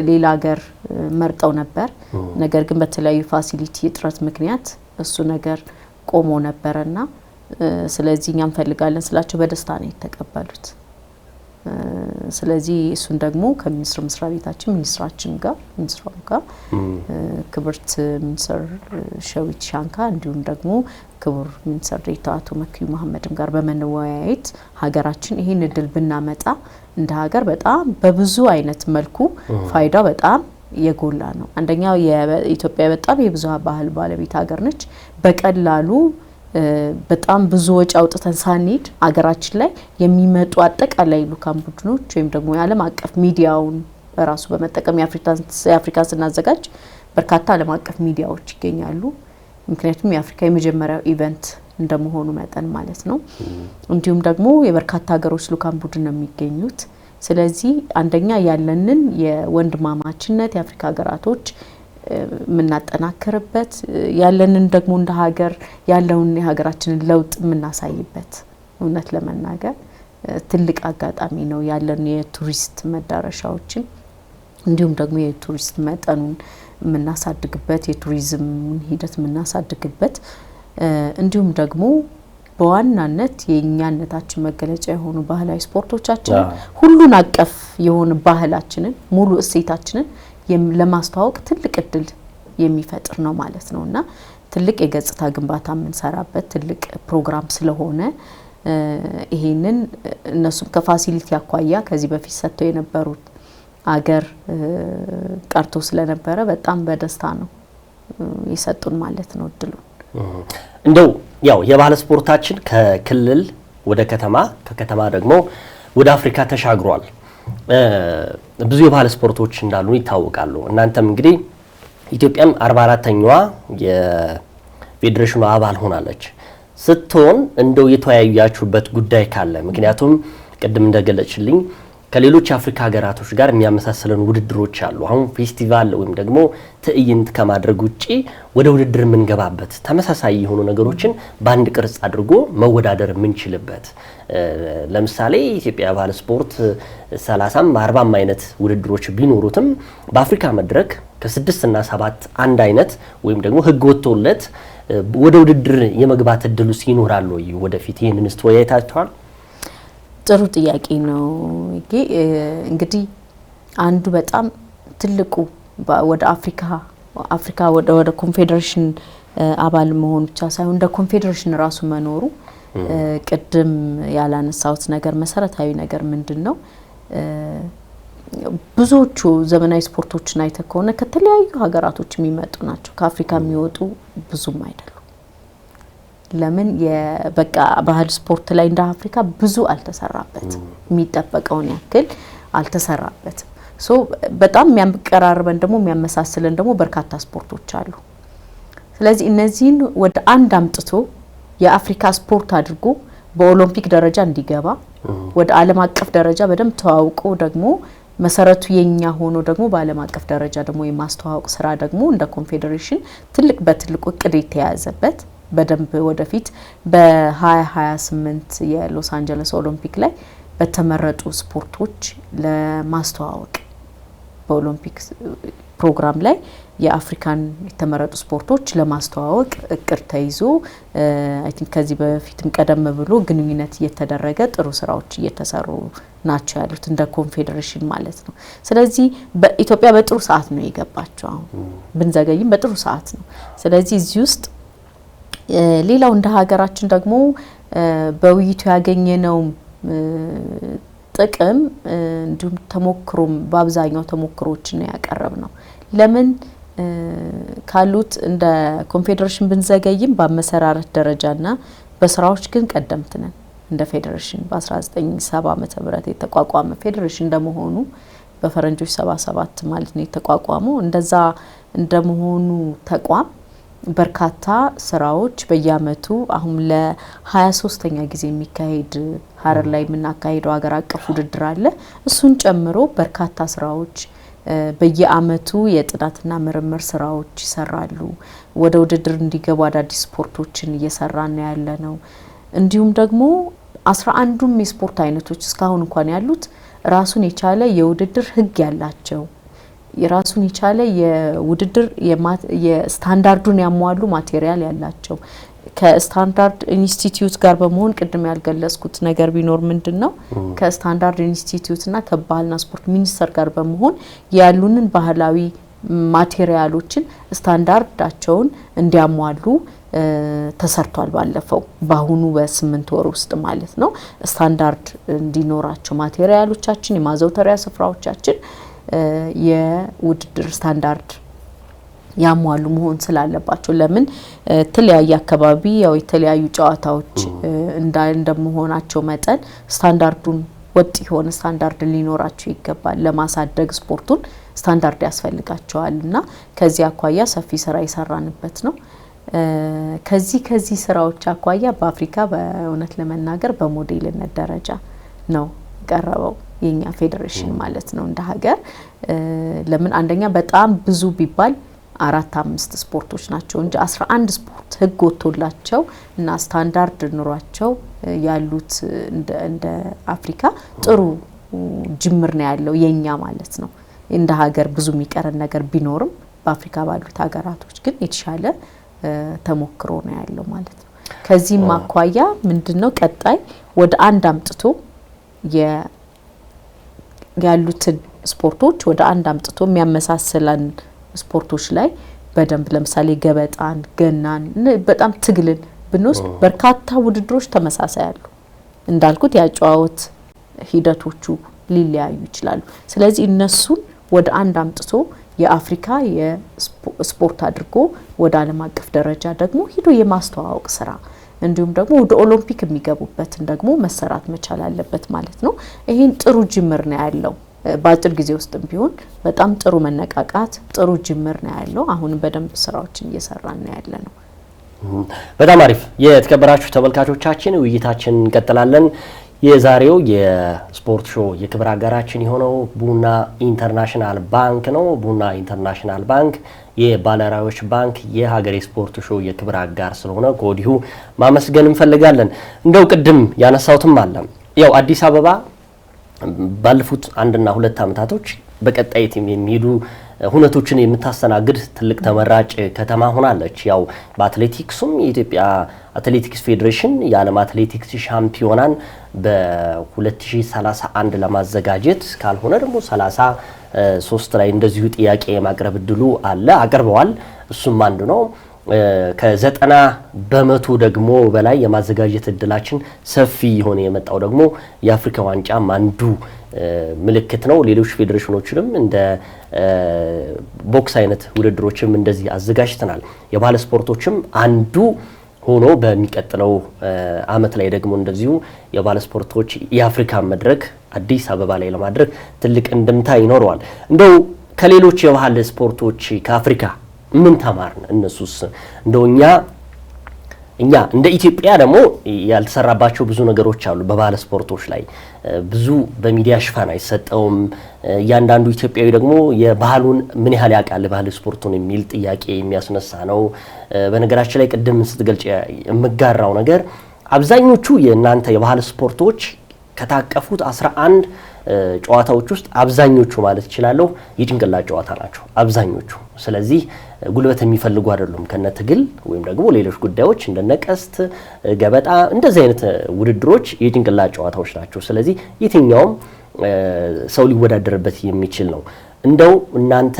ሌላ ሀገር መርጠው ነበር ነገር ግን በተለያዩ ፋሲሊቲ እጥረት ምክንያት እሱ ነገር ቆሞ ነበርና ስለዚህ እኛም ፈልጋለን ስላቸው በደስታ ነው የተቀበሉት ስለዚህ እሱን ደግሞ ከሚኒስትር መስሪያ ቤታችን ሚኒስትራችን ጋር ክብርት ሚኒስትር ሸዊት ሻንካ እንዲሁም ደግሞ ክቡር ሚኒስትር ዴኤታ አቶ መክዩ መሐመድም ጋር በመነዋያየት ሀገራችን ይሄን እድል ብናመጣ እንደ ሀገር በጣም በብዙ አይነት መልኩ ፋይዳው በጣም የጎላ ነው አንደኛው የኢትዮጵያ በጣም የብዙ ባህል ባለቤት ሀገር ነች በቀላሉ በጣም ብዙ ወጪ አውጥተን ሳንሄድ ሀገራችን ላይ የሚመጡ አጠቃላይ ሉካም ቡድኖች ወይም ደግሞ የዓለም አቀፍ ሚዲያውን በራሱ በመጠቀም የአፍሪካ ስናዘጋጅ በርካታ ዓለም አቀፍ ሚዲያዎች ይገኛሉ ምክንያቱም የአፍሪካ የመጀመሪያው ኢቨንት እንደመሆኑ መጠን ማለት ነው እንዲሁም ደግሞ የበርካታ ሀገሮች ሉካም ቡድን ነው የሚገኙት ስለዚህ አንደኛ ያለንን የወንድማማችነት የአፍሪካ ሀገራቶች ምናጠናከርበት ያለንን ደግሞ እንደ ሀገር ያለውን የሀገራችንን ለውጥ ምናሳይበት እውነት ለመናገር ትልቅ አጋጣሚ ነው ያለን የቱሪስት መዳረሻዎችን እንዲሁም ደግሞ የቱሪስት መጠኑን ምናሳድግበት የቱሪዝም ሂደት ምናሳድግበት እንዲሁም ደግሞ በዋናነት የኛነታችን መገለጫ የሆኑ ባህላዊ ስፖርቶቻችን ሁሉን አቀፍ የሆኑ ባህላችንን ሙሉ እሴታችንን ለማስተዋወቅ ትልቅ እድል የሚፈጥር ነው ማለት ነውና ትልቅ የገጽታ ግንባታ ምንሰራበት ትልቅ ፕሮግራም ስለሆነ ይሄንን እነሱም ከፋሲሊቲ አኳያ ከዚህ በፊት ሰጥተው የነበሩት አገር ቀርቶ ስለነበረ በጣም በደስታ ነው ይሰጡን ማለት ነው እድሉ እንደው ያው የባህል ስፖርታችን ከክልል ወደ ከተማ ከከተማ ደግሞ ወደ አፍሪካ ተሻግሯል ብዙ የባህል ስፖርቶች እንዳሉ ይታወቃሉ እናንተም እንግዲህ ኢትዮጵያም 44ኛዋ የፌዴሬሽኑ አባል ሆናለች ስትሆን እንደው የተወያያችሁበት ጉዳይ ካለ ምክንያቱም ቅድም እንደገለጽልኝ ከሌሎች አፍሪካ ሀገራቶች ጋር የሚያመሳሰለን ውድድሮች አሉ አሁን ፌስቲቫል ወይም ደግሞ ትዕይንት ከማድረግ ውጪ ወደ ውድድር ምንገባበት ተመሳሳይ የሆኑ ነገሮችን በአንድ ቅርጽ አድርጎ መወዳደር ምንችልበት ለምሳሌ ኢትዮጵያ ባህል ስፖርት 30ም 40ም አይነት ውድድሮች ቢኖሩትም በአፍሪካ መድረክ ከ6 እና 7 አንድ አይነት ወይም ደግሞ ህግ ወጥቶለት ወደ ውድድር የመግባት እድሉ ሲኖራል ወይ ወደፊት ይሄንንስ ተወያይታችኋል ጥሩ ጥያቄ ነው እንግዲህ አንዱ በጣም ትልቁ ወደ አፍሪካ ወደ ኮንፌዴሬሽን አባል መሆን ብቻ ሳይሆን እንደ ኮንፌዴሬሽን ራሱ መኖሩ ቅድም ያላነሳውት ነገር መሰረታዊ ነገር ምንድነው ብዙዎቹ ዘመናዊ ስፖርቶችን አይተከውና ከተለያዩ ሀገራቶች የሚመጡ ናቸው ከአፍሪካ የሚወጡ ብዙም አይደሉ ለምን የበቃ ባህል ስፖርት ላይ እንደ አፍሪካ ብዙ አልተሰራበት የሚጠበቀውን ያክል አልተሰራበት ሶ በጣም የሚያቀራርበን ደግሞ የሚያመሳስለን ደግሞ በርካታ ስፖርቶች አሉ። ስለዚህ እነዚህን ወደ አንድ አምጥቶ የአፍሪካ ስፖርት አድርጎ በኦሎምፒክ ደረጃ እንዲገባ ወደ ዓለም አቀፍ ደረጃ በደንብ ተዋውቆ ደግሞ መሰረቱ የኛ ሆኖ ደግሞ በዓለም አቀፍ ደረጃ ደግሞ የማስተዋወቅ ስራ ደግሞ እንደ ኮንፌዴሬሽን በትልቁ እቅድ የተያዘበት በደንብ ወደፊት በ2028 የሎስ አንጀለስ ኦሎምፒክ ላይ በተመረጡ ስፖርቶች ለማስተዋወቅ በኦሎምፒክ ፕሮግራም ላይ የአፍሪካን የተመረጡ ስፖርቶች ለማስተዋወቅ እቅድ ተይዞ አይ ቲንክ ከዚህ በፊትም ቀደም ብሎ ግንኙነት እየተደረገ ጥሩ ስራዎች እየተሰሩ ናቸው ያሉት እንደ ኮንፌዴሬሽን ማለት ነው። ስለዚህ በኢትዮጵያ በጥሩ ሰዓት ነው የገባቸው። አሁን ብንዘገይም በጥሩ ሰዓት ነው። ስለዚህ እዚህ ውስጥ ሌላው እንደ ሀገራችን ደግሞ በውይይቱ ያገኘነው ጥቅም እንዲሁም ተሞክሮም በአብዛኛው ተሞክሮችን ያቀርብ ነው። ለምን ካሉት እንደ ኮንፌዴሬሽን ብንዘገይም በአመሰራረት ደረጃና በስራዎች ግን ቀደምት ነን። እንደ ፌዴሬሽን በ1970 ዓመተ ምህረት የተቋቋመ ፌዴሬሽን እንደመሆኑ በፈረንጆች 77 ማለት ነው የተቋቋመው። እንደዛ እንደመሆኑ ተቋም በርካታ ስራዎች በየአመቱ አሁን ለ23ኛ ጊዜ የሚካሄድ ሀረር ላይ የምናካሄደው ሀገር አቀፍ ውድድር አለ። እሱን ጨምሮ በርካታ ስራዎች በየአመቱ የጥናትና ምርምር ስራዎች ይሰራሉ። ወደ ውድድር እንዲገቡ አዳዲስ ስፖርቶችን እየሰራን ያለ ነው። እንዲሁም ደግሞ 11ዱም የስፖርት አይነቶች እስካሁን እንኳን ያሉት ራሱን የቻለ የውድድር ህግ ያላቸው የራሱን የቻለ የውድድር የስታንዳርዱን ያሟሉ ማቴሪያል ያላቸው ከስታንዳርድ ኢንስቲትዩት ጋር በመሆን ቅድም ያልገለጽኩት ነገር ቢኖር ምንድነው ከስታንዳርድ ኢንስቲትዩትና ከባህልና ስፖርት ሚኒስቴር ጋር በመሆን ያሉንን ባህላዊ ማቴሪያሎችን ስታንዳርዳቸውን እንዲያሟሉ ተሰርቷል። ባለፈው ባሁኑ በ8 ወር ውስጥ ማለት ነው ስታንዳርድ እንዲኖራቸው ማቴሪያሎቻችን የማዘውተሪያ ስፍራዎቻችን የውድድር ስታንዳርድ ያሟሉ መሆን ስላለባቸው ለምን ተለያየ አካባቢ ያው የተለያዩ ጨዋታዎች እንደመሆናቸው መጠን ስታንዳርዱን ወጥ የሆነ ስታንዳርድ ሊኖራቸው ይገባል። ለማሳደግ ስፖርቱን ስታንዳርድ ያስፈልጋቸዋልና ከዚህ አኳያ ሰፊ ስራ ይሰራንበት ነው። ከዚህ ስራዎች አኳያ በአፍሪካ በእውነት ለመናገር በሞዴልነት ደረጃ ነው ቀረበው የኛ ፌዴሬሽን ማለት ነው እንደ ሀገር። ለምን አንደኛ በጣም ብዙ ቢባል 4-5 ስፖርቶች ናቸው እንጂ 11 ስፖርት ህግ ወጥቶላቸው እና ስታንዳርድ ኑሯቸው ያሉት እንደ አፍሪካ ጥሩ ጅምር ነው ያለው የኛ ማለት ነው። እንደ ሀገር ብዙ የሚቀረን ነገር ቢኖርም በአፍሪካ ባሉት ሀገራቶች ግን የተሻለ ተሞክሮ ነው ያለው ማለት ነው። ከዚህ ማኳያ ምንድነው ቀጣይ ወደ አንድ አምጥቶ ያሉትን ስፖርቶች ወደ አንድ አምጥቶ የሚያመሳስለን ስፖርቶች ላይ በደንብ ለምሳሌ ገበጣን፣ ገናን በጣም ትግልን ብንወስድ በርካታ ውድድሮች ተመሳሳይ አሉ። እንዳልኩት ያጫወት ሂደቶቹ ሊለያዩ ይችላሉ። ስለዚህ እነሱን ወደ አንድ አምጥቶ የአፍሪካ የስፖርት አድርጎ ወደ ዓለም አቀፍ ደረጃ ደግሞ ሂዶ የማስተዋወቅ ስራ እንዲሁም ደግሞ ወደ ኦሎምፒክ የሚገቡበትን ደግሞ መሰራት መቻል አለበት ማለት ነው። ይሄን ጥሩ ጅምር ነው ያለው። በአጭር ጊዜ ውስጥም ቢሆን በጣም ጥሩ መነቃቃት ጥሩ ጅምር ነው ያለው። አሁንም በደንብ ስራዎችን እየሰራን ነው ያለ ነው። በጣም አሪፍ። የተከበራችሁ ተመልካቾቻችን ውይይታችን እንቀጥላለን። የዛሬው የስፖርት ሾው የክብር አጋራችን የሆነው ቡና ኢንተርናሽናል ባንክ ነው። ቡና ኢንተርናሽናል ባንክ የባለራዕዮች ባንክ የሀገሬ ስፖርት ሾው የክብር አጋር ስለሆነ ከወዲሁ ማመስገን እንፈልጋለን። እንደው ቅድም ያነሳውትም አለ ያው አዲስ አበባ ባለፉት 1 እና 2 አመታቶች በቀጣይ ቲም የሚሄዱ ሁነቶችን የምታስተናግድ ትልቅ ተመራጭ ከተማ ሆናለች። ያው በአትሌቲክሱም የኢትዮጵያ አትሌቲክስ ፌዴሬሽን የዓለም አትሌቲክስ ሻምፒዮናን በ2031 ለማዘጋጀት ካልሆነ ደግሞ 33 ላይ እንደዚሁ ጥያቄ የማቅረብ እድሉ አለ። አቅርበዋል። እሱም አንዱ ነው። ከ90 በመቶ ደግሞ በላይ የማዘጋጀት እድላችን ሰፊ የሆነ የመጣው ደግሞ የአፍሪካ ዋንጫ አንዱ ምልክት ነው። ሌሎች ፌዴሬሽኖችንም እንደ ቦክስ አይነት ውድድሮችም እንደዚህ አዘጋጅተናል። የባለ ስፖርቶችም አንዱ ሆኖ በሚቀጥለው አመት ላይ ደግሞ እንደዚሁ የባለ ስፖርቶች የአፍሪካ መድረክ አዲስ አበባ ላይ ለማድረግ ትልቅ እንድምታ ይኖረዋል። እንደው ከሌሎች የባህል ስፖርቶች ከአፍሪካ ምን ተማርን? እነሱስ እንደው እኛ እንደ ኢትዮጵያ ደግሞ ያልተሰራባቸው ብዙ ነገሮች አሉ። በባህል ስፖርቶች ላይ ብዙ በሚዲያ ሽፋን አይሰጠውም። እያንዳንዱ ኢትዮጵያዊ ደግሞ የባህሉን ምን ያህል ያውቃል ባህል ስፖርቱን የሚል ጥያቄ የሚያስነሳ ነው። በነገራችን ላይ ቅድም ስትገልጽ የምጋራው ነገር አብዛኞቹ የእናንተ የባህል ስፖርቶች ከታቀፉት 11 ጨዋታዎች ውስጥ አብዛኞቹ ማለት እችላለሁ የጭንቅላት ጨዋታ ናቸው አብዛኞቹ። ስለዚህ ጉልበት የሚፈልጉ አይደሉም። ከነትግል ወይም ደግሞ ሌሎች ጉዳዮች እንደነቀስት ገበጣ እንደዚህ አይነት ውድድሮች የጭንቅላት ጨዋታዎች ናቸው። ስለዚህ የትኛውም ሰው ሊወዳደርበት የሚችል ነው። እንደው እናንተ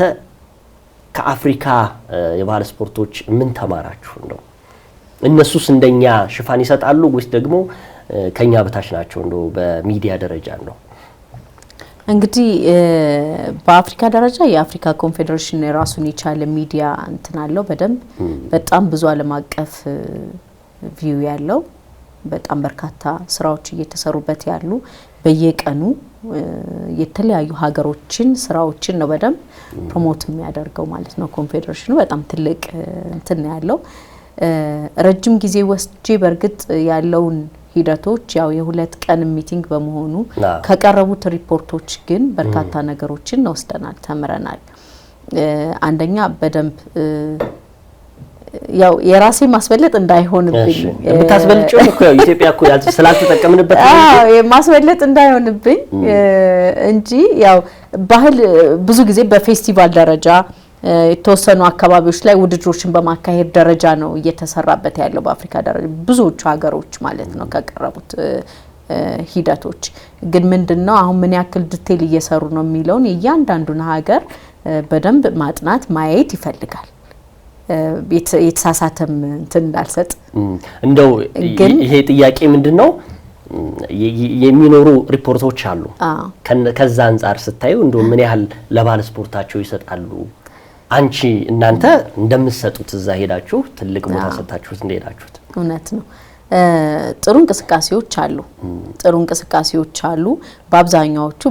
ከአፍሪካ የባህል ስፖርቶች ምን ተማራችሁ? እንደው እነሱስ እንደኛ ሽፋን ይሰጣሉ ወይስ ደግሞ ከኛ በታች ናቸው? እንደው በሚዲያ ደረጃ ነው እንግዲህ በአፍሪካ ደረጃ የአፍሪካ ኮንፌዴሬሽን የራሱን የቻለ ሚዲያ እንትን አለው። በጣም ብዙ ዓለም አቀፍ ቪው ያለው በጣም በርካታ ስራዎች እየተሰሩበት ያሉ በየቀኑ የተለያዩ ሀገሮችን ስራዎችን ነው በደንብ ፕሮሞት የሚያደርገው ማለት ነው። ኮንፌዴሬሽኑ በጣም ትልቅ እንትን ያለው ረጅም ጊዜ ወስጄ በርግጥ ያለውን ሂደቶች ያው የሁለት ቀን ሚቲንግ በመሆኑ ከቀረቡት ሪፖርቶች ግን በርካታ ነገሮችን ወስደናል፣ ተምረናል። አንደኛ በደንብ ያው የራሴ ማስበለጥ እንዳይሆንብኝ የምታስበልጭው እኮ ያው ኢትዮጵያ እኮ ስላልተጠቀምንበት ማስበለጥ እንዳይሆንብኝ እንጂ ያው ባህል ብዙ ጊዜ በፌስቲቫል ደረጃ የተወሰኑ አካባቢዎች ላይ ውድድሮችን በማካሄድ ደረጃ ነው እየተሰራበት ያለው በአፍሪካ ደረጃ ብዙዎቹ ሀገሮች ማለት ነው ከቀረቡት ሂደቶች። ግን ምንድነው አሁን ምን ያክል ዲቴል እየሰሩ ነው የሚለውን እያንዳንዱን ሀገር በደንብ ማጥናት ማየት ይፈልጋል። የተሳሳተም እንትን እንዳልሰጥ እንደው ይሄ ጥያቄ ምንድነው የሚኖሩ ሪፖርቶች አሉ። ከዛ አንፃር ስታዩ እንደው ምን ያህል ለባህል ስፖርታቸው ይሰጣሉ? አንቺ እናንተ እንደምትሰጡት እዛ ሄዳችሁ ትልቅ ቦታ ሰጣችሁት እንደሄዳችሁት እውነት ነው። ጥሩ እንቅስቃሴዎች አሉ። በአብዛኛዎቹ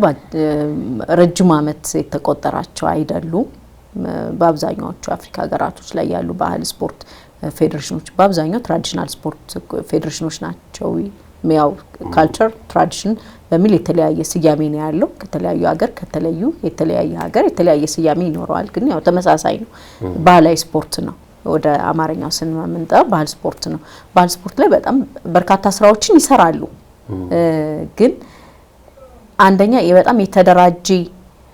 ረጅም አመት የተቆጠራቸው አይደሉም። በአብዛኛዎቹ አፍሪካ ሀገራቶች ላይ ያሉ ባህል ስፖርት ፌዴሬሽኖች በአብዛኛው ትራዲሽናል ስፖርት ፌዴሬሽኖች ናቸው። ያው ካልቸር ትራዲሽን በሚል የተለያየ ስያሜ ነው ያለው። ከተለያዩ ሀገር የተለያየ ሀገር የተለያየ ስያሜ ይኖረዋል፣ ግን ያው ተመሳሳይ ነው። ባህላዊ ስፖርት ነው። ወደ አማርኛው ስንመጣ ባህል ስፖርት ነው። ባህል ስፖርት ላይ በጣም በርካታ ስራዎችን ይሰራሉ። ግን አንደኛ በጣም የተደራጀ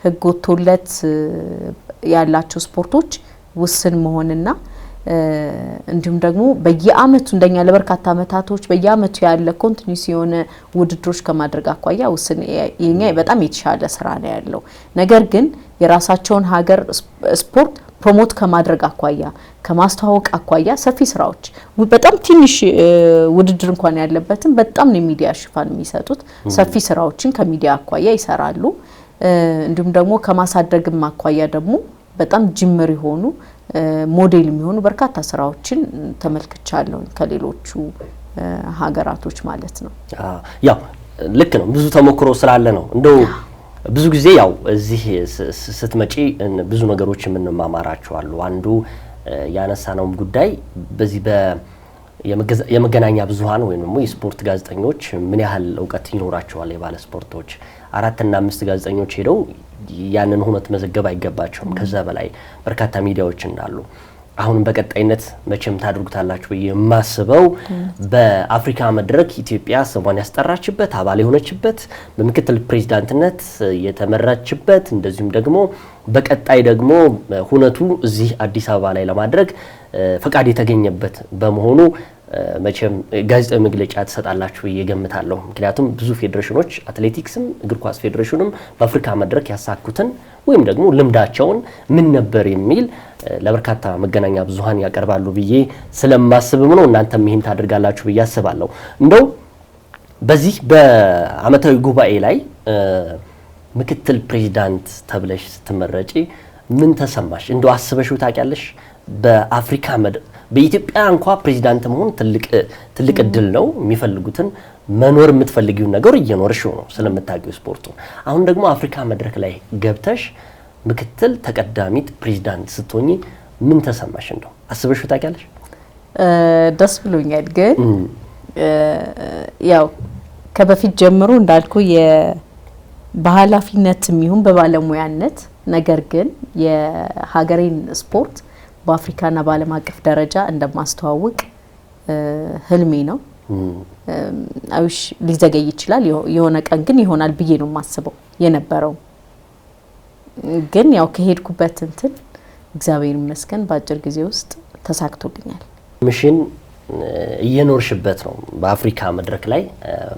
ህግ ወጥቶለት ያላቸው ስፖርቶች ውስን መሆንና እንዲሁም ደግሞ በየአመቱ እንደኛ ለበርካታ አመታቶች በየአመቱ ያለ ኮንቲኒዩስ የሆነ ውድድሮች ከማድረግ አኳያ ውስን የኛ በጣም የተሻለ ስራ ነው ያለው። ነገር ግን የራሳቸውን ሀገር ስፖርት ፕሮሞት ከማድረግ አኳያ ከማስተዋወቅ አኳያ ሰፊ ስራዎች በጣም ትንሽ ውድድር እንኳን ያለበትን በጣም ነው ሚዲያ ሽፋን የሚሰጡት። ሰፊ ስራዎችን ከሚዲያ አኳያ ይሰራሉ። እንዲሁም ደግሞ ከማሳደግም አኳያ ደግሞ በጣም ጅምር የሆኑ ሞዴል የሚሆኑ በርካታ ስራዎችን ተመልክቻለሁ ከሌሎቹ ሀገራቶች ማለት ነው። ያው ልክ ነው፣ ብዙ ተሞክሮ ስላለ ነው። እንደው ብዙ ጊዜ ያው እዚህ ስትመጪ ብዙ ነገሮች የምንማማራቸው አሉ። አንዱ ያነሳነው ጉዳይ በዚህ የመገናኛ ብዙሃን ወይም ደግሞ የስፖርት ጋዜጠኞች ምን ያህል እውቀት ይኖራቸዋል? የባለ ስፖርቶች 4 እና 5 ጋዜጠኞች ሄደው ያንን ሁነት መዘገብ አይገባቸውም። ከዛ በላይ በርካታ ሚዲያዎች እንዳሉ አሁን በቀጣይነት መቼም ታድርጉታላችሁ የማስበው በአፍሪካ መድረክ ኢትዮጵያ ስሟን ያስጠራችበት አባል የሆነችበት በምክትል ፕሬዝዳንትነት የተመራችበት እንደዚሁም ደግሞ በቀጣይ ደግሞ ሁነቱ እዚህ አዲስ አበባ ላይ ለማድረግ ፈቃድ የተገኘበት በመሆኑ መቼም ጋዜጣዊ መግለጫ ተሰጣላችሁ እየገምታለሁ። ምክንያቱም ብዙ ፌዴሬሽኖች አትሌቲክስም እግር ኳስ ፌዴሬሽኑም በአፍሪካ መድረክ ያሳኩትን ወይም ደግሞ ልምዳቸውን ምን ነበር የሚል ለበርካታ መገናኛ ብዙሃን ያቀርባሉ ብዬ ስለማስብም ነው። እናንተም ይሄን ታደርጋላችሁ ብዬ አስባለሁ። እንደው በዚህ በአመታዊ ጉባኤ ላይ ምክትል ፕሬዝዳንት ተብለሽ ስትመረጪ ምን ተሰማሽ? እንደው አስበሽው ታውቂያለሽ? በአፍሪካ በኢትዮጵያ እንኳን ፕሬዚዳንት መሆን ትልቅ እድል ነው። የሚፈልጉትን መኖር የምትፈልጊው ነገር እየኖርሽው ነው ስለምታውቂው ስፖርቱ። አሁን ደግሞ አፍሪካ መድረክ ላይ ገብተሽ ምክትል ተቀዳሚት ፕሬዚዳንት ስትሆኚ ምን ተሰማሽ? እንደው አስበሽው ታውቂያለሽ? ደስ ብሎኛል። ግን ያው ከበፊት ጀምሮ እንዳልኩ በኃላፊነትም ይሁን በባለሙያነት ነገር ግን የሀገሬን ስፖርት በአፍሪካና በዓለም አቀፍ ደረጃ እንደማስተዋወቅ ህልሜ ነው። አይሽ ሊዘገይ ይችላል፣ የሆነ ቀን ግን ይሆናል ብዬ ነው የማስበው የነበረው። ግን ያው ከሄድኩበት እግዚአብሔር ይመስገን በአጭር ጊዜ ውስጥ ተሳክቶልኛል። ምሽን እየኖርሽበት ነው በአፍሪካ መድረክ ላይ፣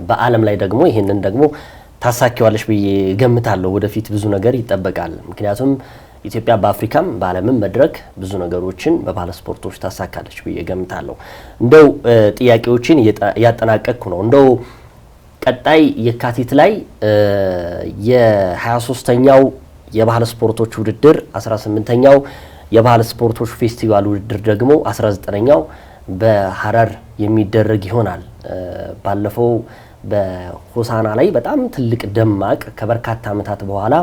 በዓለም ላይ ደግሞ ይሄንን ደግሞ ታሳኪዋለሽ ብዬ ገምታለሁ። ወደፊት ብዙ ነገር ይጠበቃል። ምክንያቱም ኢትዮጵያ በአፍሪካም በዓለምም መድረክ ብዙ ነገሮችን በባለ ስፖርቶች ታሳካለች ብዬ ገምታለሁ። እንደው ጥያቄዎችን ያጠናቀቅኩ ነው። እንደው ቀጣይ የካቲት ላይ የ23ኛው የባህል ስፖርቶች ውድድር 18ኛው የባህል ስፖርቶች ፌስቲቫል ውድድር ደግሞ 19ኛው በሐረር የሚደረግ ይሆናል። ባለፈው በሆሳና ላይ በጣም ትልቅ ደማቅ ከበርካታ ዓመታት በኋላ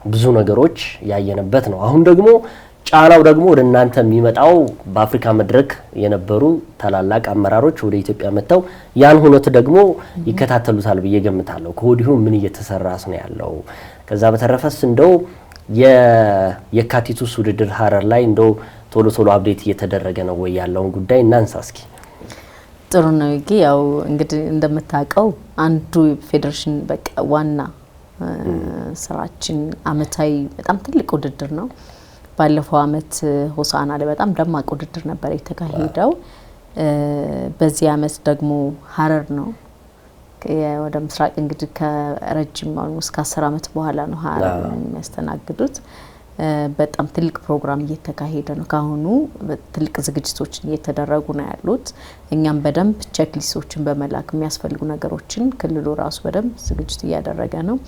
ብዙ ነገሮች ያየነበት ነው። አሁን ደግሞ ጫናው ደግሞ ወደ እናንተ የሚመጣው በአፍሪካ መድረክ የነበሩ ታላላቅ አመራሮች ወደ ኢትዮጵያ መጥተው ያን ሁነት ደግሞ ይከታተሉታል ብዬ ገምታለሁ። ከወዲሁ ምን እየተሰራስ ነው ያለው? ከዛ በተረፈስ እንደው የካቲቱስ ውድድር ሐረር ላይ እንደው ቶሎ አፕዴት እየተደረገ ነው ወይ ያለውን ጉዳይ እናንሳ እስኪ። ጥሩ ነው። ያው እንግዲህ እንደምታውቀው አንዱ ፌዴሬሽን በቃ ዋና ስራችን አመታዊ በጣም ትልቅ ውድድር ነው። ባለፈው አመት ሆሳና ላይ በጣም ደማቅ ውድድር ነበር የተካሄደው። በዚህ አመት ደግሞ ሐረር ነው። ወደ ምስራቅ እንግዲህ ከረጅም እስከ 10 አመት በኋላ ነው ሐረር የሚያስተናግዱት። በጣም ትልቅ ፕሮግራም እየተካሄደ ነው። ካሁኑ ትልቅ ዝግጅቶች እየተደረጉ ነው ያሉት። እኛም በደንብ ቼክሊስቶችን በመላክ የሚያስፈልጉ ነገሮችን ክልሉ ራሱ በደንብ ዝግጅት እያደረገ ነው።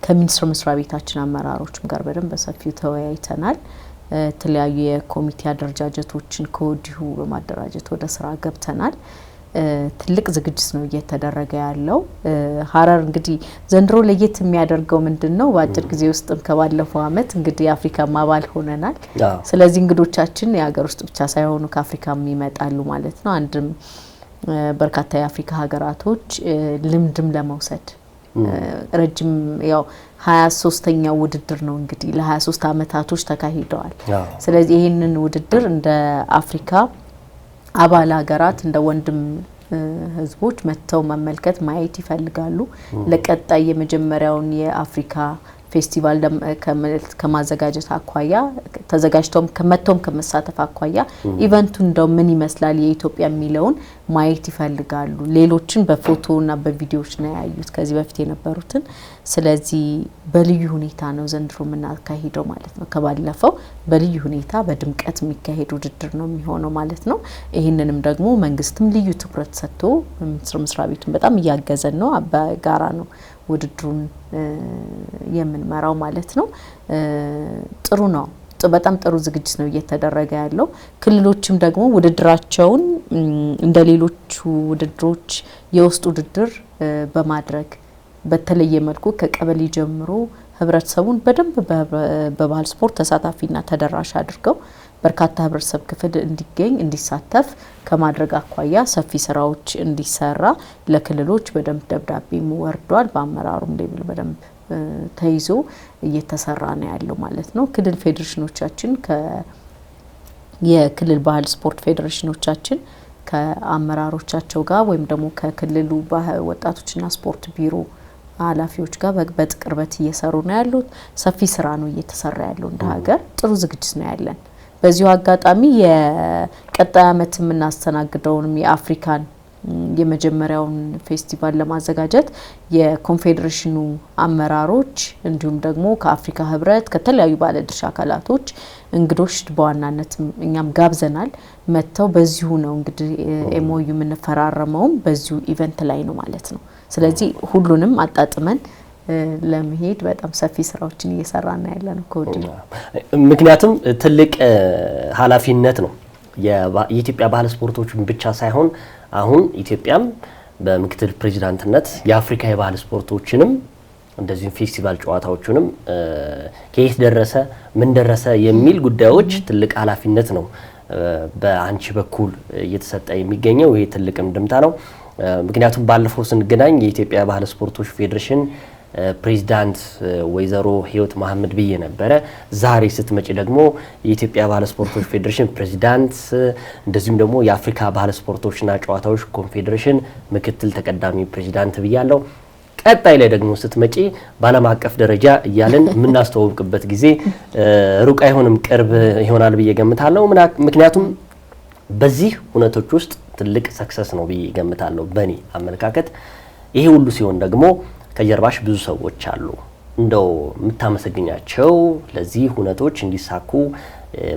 ከሚኒስትር መስሪያ ቤታችን አመራሮችም ጋር በደንብ በሰፊው ተወያይተናል። የተለያዩ የኮሚቴ አደረጃጀቶችን ከወዲሁ በማደራጀት ወደ ስራ ገብተናል። ትልቅ ዝግጅት ነው እየተደረገ ያለው። ሐረር እንግዲህ ዘንድሮ ለየት የሚያደርገው ምንድነው? በአጭር ጊዜ ውስጥ ከባለፈው አመት እንግዲህ የአፍሪካ አባል ሆነናል። ስለዚህ እንግዶቻችን የሀገር ውስጥ ብቻ ሳይሆኑ ከአፍሪካም ይመጣሉ ማለት ነው። አንድም በርካታ የአፍሪካ ሀገራቶች ልምድም ለመውሰድ ረጅም ያው 23ኛው ውድድር ነው እንግዲህ ለ23 አመታቶች ተካሂደዋል። ስለዚህ ይሄንን ውድድር እንደ አፍሪካ አባል ሀገራት እንደ ወንድም ህዝቦች መተው መመልከት ማየት ይፈልጋሉ። ለቀጣይ የመጀመሪያውን የአፍሪካ ፌስቲቫል ከማዘጋጀት አኳያ ተዘጋጅተውም ከመተውም ከመሳተፍ አኳያ ኢቨንቱ እንደው ምን ይመስላል የኢትዮጵያ የሚለውን ማየት ይፈልጋሉ። ሌሎችን በፎቶና በቪዲዮዎች ነው ያዩት ከዚህ በፊት የነበሩትን። ስለዚህ በልዩ ሁኔታ ነው ዘንድሮ የምናካሂደው ማለት ነው። ከባለፈው በልዩ ሁኔታ በድምቀት የሚካሄድ ውድድር ነው የሚሆነው ማለት ነው። ይህንንም ደግሞ መንግስትም ልዩ ትኩረት ሰጥቶ ሚኒስትር መስሪያ ቤቱን በጣም እያገዘን ነው። በጋራ ነው ውድድሩን የምንመራው ማለት ነው። ጥሩ ነው። በጣም ጥሩ ዝግጅት ነው እየተደረገ ያለው። ክልሎችም ደግሞ ውድድራቸውን እንደሌሎቹ ውድድሮች የውስጥ ውድድር በማድረግ በተለየ መልኩ ከቀበሌ ጀምሮ ህብረተሰቡን በደንብ በባህል ስፖርት ተሳታፊና ተደራሽ አድርገው በርካታ ህብረተሰብ ክፍል እንዲገኝ እንዲሳተፍ ከማድረግ አኳያ ሰፊ ስራዎች እንዲሰራ ለክልሎች በደንብ ደብዳቤ ወርዷል። በአመራሩም ሌብል በደንብ ተይዞ እየተሰራ ነው ያለው ማለት ነው። ክልል ፌዴሬሽኖቻችን የክልል ባህል ስፖርት ፌዴሬሽኖቻችን ከአመራሮቻቸው ጋር ወይም ደግሞ ከክልሉ ወጣቶችና ስፖርት ቢሮ ኃላፊዎች ጋር በቅርበት እየሰሩ ነው ያሉት። ሰፊ ስራ ነው እየተሰራ ያለው። እንደ ሀገር ጥሩ ዝግጅት ነው ያለን። በዚሁ አጋጣሚ የቀጣይ አመት የምናስተናግደውንም የአፍሪካን የመጀመሪያውን ፌስቲቫል ለማዘጋጀት የኮንፌዴሬሽኑ አመራሮች እንዲሁም ደግሞ ከአፍሪካ ህብረት ከተለያዩ ባለድርሻ አካላቶች እንግዶች በዋናነት እኛም ጋብዘናል። መተው በዚሁ ነው እንግዲህ ኤምኦዩ የምንፈራረመውም በዚሁ ኢቨንት ላይ ነው ማለት ነው። ስለዚህ ሁሉንም አጣጥመን ለመሄድ በጣም ሰፊ ስራዎችን እየሰራና ያለነው ኮዲ ምክንያቱም ትልቅ ኃላፊነት ነው የኢትዮጵያ ባህል ስፖርቶችን ብቻ ሳይሆን አሁን ኢትዮጵያም በምክትል ፕሬዝዳንትነት የአፍሪካ የባህል ስፖርቶችንም እንደዚህ ፌስቲቫል ጨዋታዎችንም ከየት ደረሰ ምን ደረሰ የሚል ጉዳዮች ትልቅ ኃላፊነት ነው በአንቺ በኩል እየተሰጠ የሚገኘው ይሄ ትልቅ እንድምታ ነው ምክንያቱም ባለፈው ስንገናኝ የኢትዮጵያ ባህል ስፖርቶች ፌዴሬሽን ፕሬዝዳንት ወይዘሮ ህይወት መሐመድ ብዬ ነበረ ዛሬ ስትመጪ ደግሞ የኢትዮጵያ ባህል ስፖርቶች ፌዴሬሽን ፕሬዝዳንት እንደዚሁም ደግሞ የአፍሪካ ባህል ስፖርቶችና ጨዋታዎች ኮንፌዴሬሽን ምክትል ተቀዳሚ ፕሬዝዳንት ብያለሁ ቀጣይ ላይ ደግሞ ስትመጪ በዓለም አቀፍ ደረጃ እያልን የምናስተዋውቅበት ጊዜ ሩቅ አይሆንም ቅርብ ይሆናል ብዬ ገምታለሁ ምክንያቱም በዚህ ሁነቶች ውስጥ ትልቅ ሰክሰስ ነው ብዬ ገምታለሁ በእኔ አመለካከት ይሄ ሁሉ ሲሆን ደግሞ ከጀርባሽ ብዙ ሰዎች አሉ እንደው የምታመሰግኛቸው ለዚህ ሁነቶች እንዲሳኩ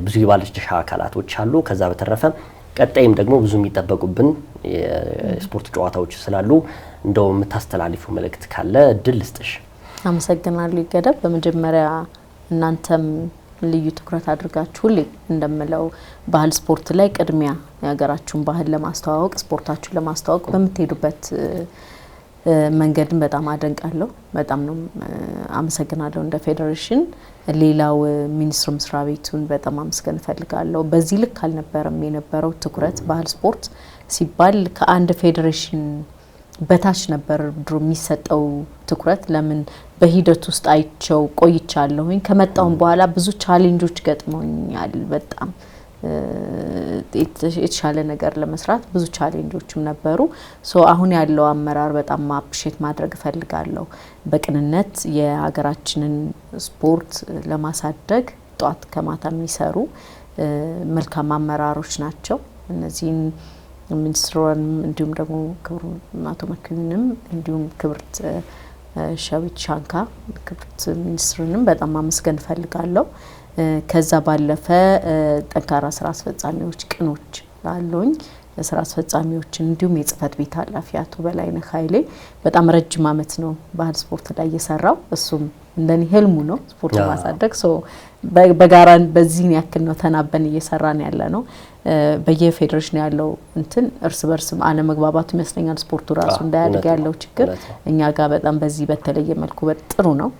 ብዙ የባለድርሻ አካላቶች አሉ ከዛ በተረፈ ቀጣይም ደግሞ ብዙ የሚጠበቁብን የስፖርት ጨዋታዎች ስላሉ እንደው የምታስተላልፉ መልእክት ካለ እድል ልስጥሽ አመሰግናለሁ ይገደብ በመጀመሪያ እናንተም ልዩ ትኩረት አድርጋችሁ እንደምለው ባህል ስፖርት ላይ ቅድሚያ የሀገራችሁን ባህል ለማስተዋወቅ ስፖርታችሁን ለማስተዋወቅ በመትሄዱበት መንገድን በጣም አደንቃለሁ በጣም ነው አመሰግናለሁ እንደ ፌዴሬሽን ሌላው ሚኒስትር መስሪያ ቤቱን በጣም አመስገን ፈልጋለሁ በዚህ ልክ አልነበረም የነበረው ትኩረት ባህል ስፖርት ሲባል ከአንድ ፌዴሬሽን በታች ነበር ድሮ የሚሰጠው ትኩረት ለምን በሂደት ውስጥ አይቸው ቆይቻለሁኝ ከመጣውን በኋላ ብዙ ቻሌንጆች ገጥመውኛል በጣም የተሻለ ነገር ለመስራት ብዙ ቻሌንጆችም ነበሩ አሁን ያለው አመራር በጣም አፕሪሼት ማድረግ ፈልጋለሁ በቅንነት የሀገራችንን ስፖርት ለማሳደግ ጧት ከማታ የሚሰሩ መልካም አመራሮች ናቸው እነዚህን ሚኒስትሩን እንዲሁም ደግሞ ክብሩ አቶ መክብንም እንዲሁም ክብርት ሻዊት ሻንካ ክብርት ሚኒስትሩንም በጣም አመስገን ፈልጋለሁ ከዛ ባለፈ ጠንካራ ስራ አስፈጻሚዎች ቅኖች ላሉኝ ስራ አስፈጻሚዎች እንዲሁም የጽፈት ቤት ኃላፊ አቶ በላይነህ ኃይሌ በጣም ረጅም አመት ነው ባህል ስፖርት ላይ እየሰራው እሱም እንደኔ ህልሙ ነው ስፖርት ማሳደግ በጋራ በዚህ ያክል ነው ተናበን እየሰራን ያለ ነው በየፌዴሬሽን ያለው እንትን እርስ በርስም አለመግባባቱ ይመስለኛል ስፖርቱ ራሱ እንዳያድግ ያለው ችግር እኛ ጋር በጣም በዚህ በተለየ መልኩ በጥሩ ነው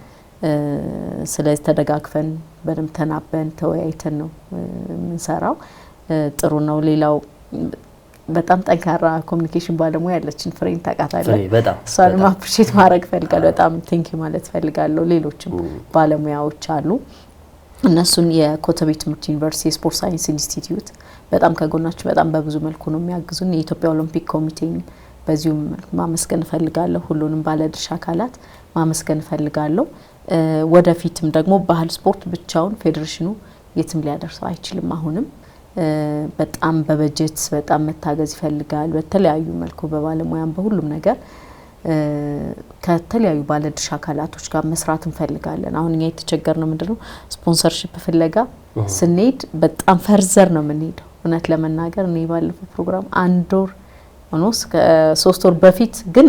ስለዚህ ተደጋግፈን በደም ተናበን ተወያይተን ነው የምንሰራው ጥሩ ነው ሌላው በጣም ጠንካራ ኮሙኒኬሽን ባለሙያ ያለችን ፍሬን ታቃታለህ እሷንም አፕሪሼት ማድረግ ፈልጋለሁ በጣም ቴንክ ዩ ማለት ፈልጋለሁ ሌሎችም ባለሙያዎች አሉ እነሱን የኮተቤ ትምህርት ዩኒቨርሲቲ ስፖርት ሳይንስ ኢንስቲትዩት በጣም ከጎናችሁ በጣም በብዙ መልኩ ነው የሚያግዙን የኢትዮጵያ ኦሎምፒክ ኮሚቴን በዚሁም ማመስገን ፈልጋለሁ ሁሉንም ባለድርሻ አካላት ማመስገን ፈልጋለሁ ወደፊትም ደግሞ ባህል ስፖርት ብቻውን ፌዴሬሽኑ የትም ሊያደርሰው አይችልም አሁንም በጣም በበጀት በጣም መታገዝ ይፈልጋል በተለያዩ መልኩ በባለሙያም በሁሉም ነገር ከተለያዩ ባለድርሻ አካላቶች ጋር መስራት እንፈልጋለን አሁን እኛ የተቸገርነው ምንድነው ስፖንሰርሺፕ ፍለጋ ስንሄድ በጣም ፈርዘር ነው የምንሄደው እውነት ለመናገር እኔ ባለፈው ፕሮግራም አንድ ወር ሆኖስ ከ3 ወር በፊት ግን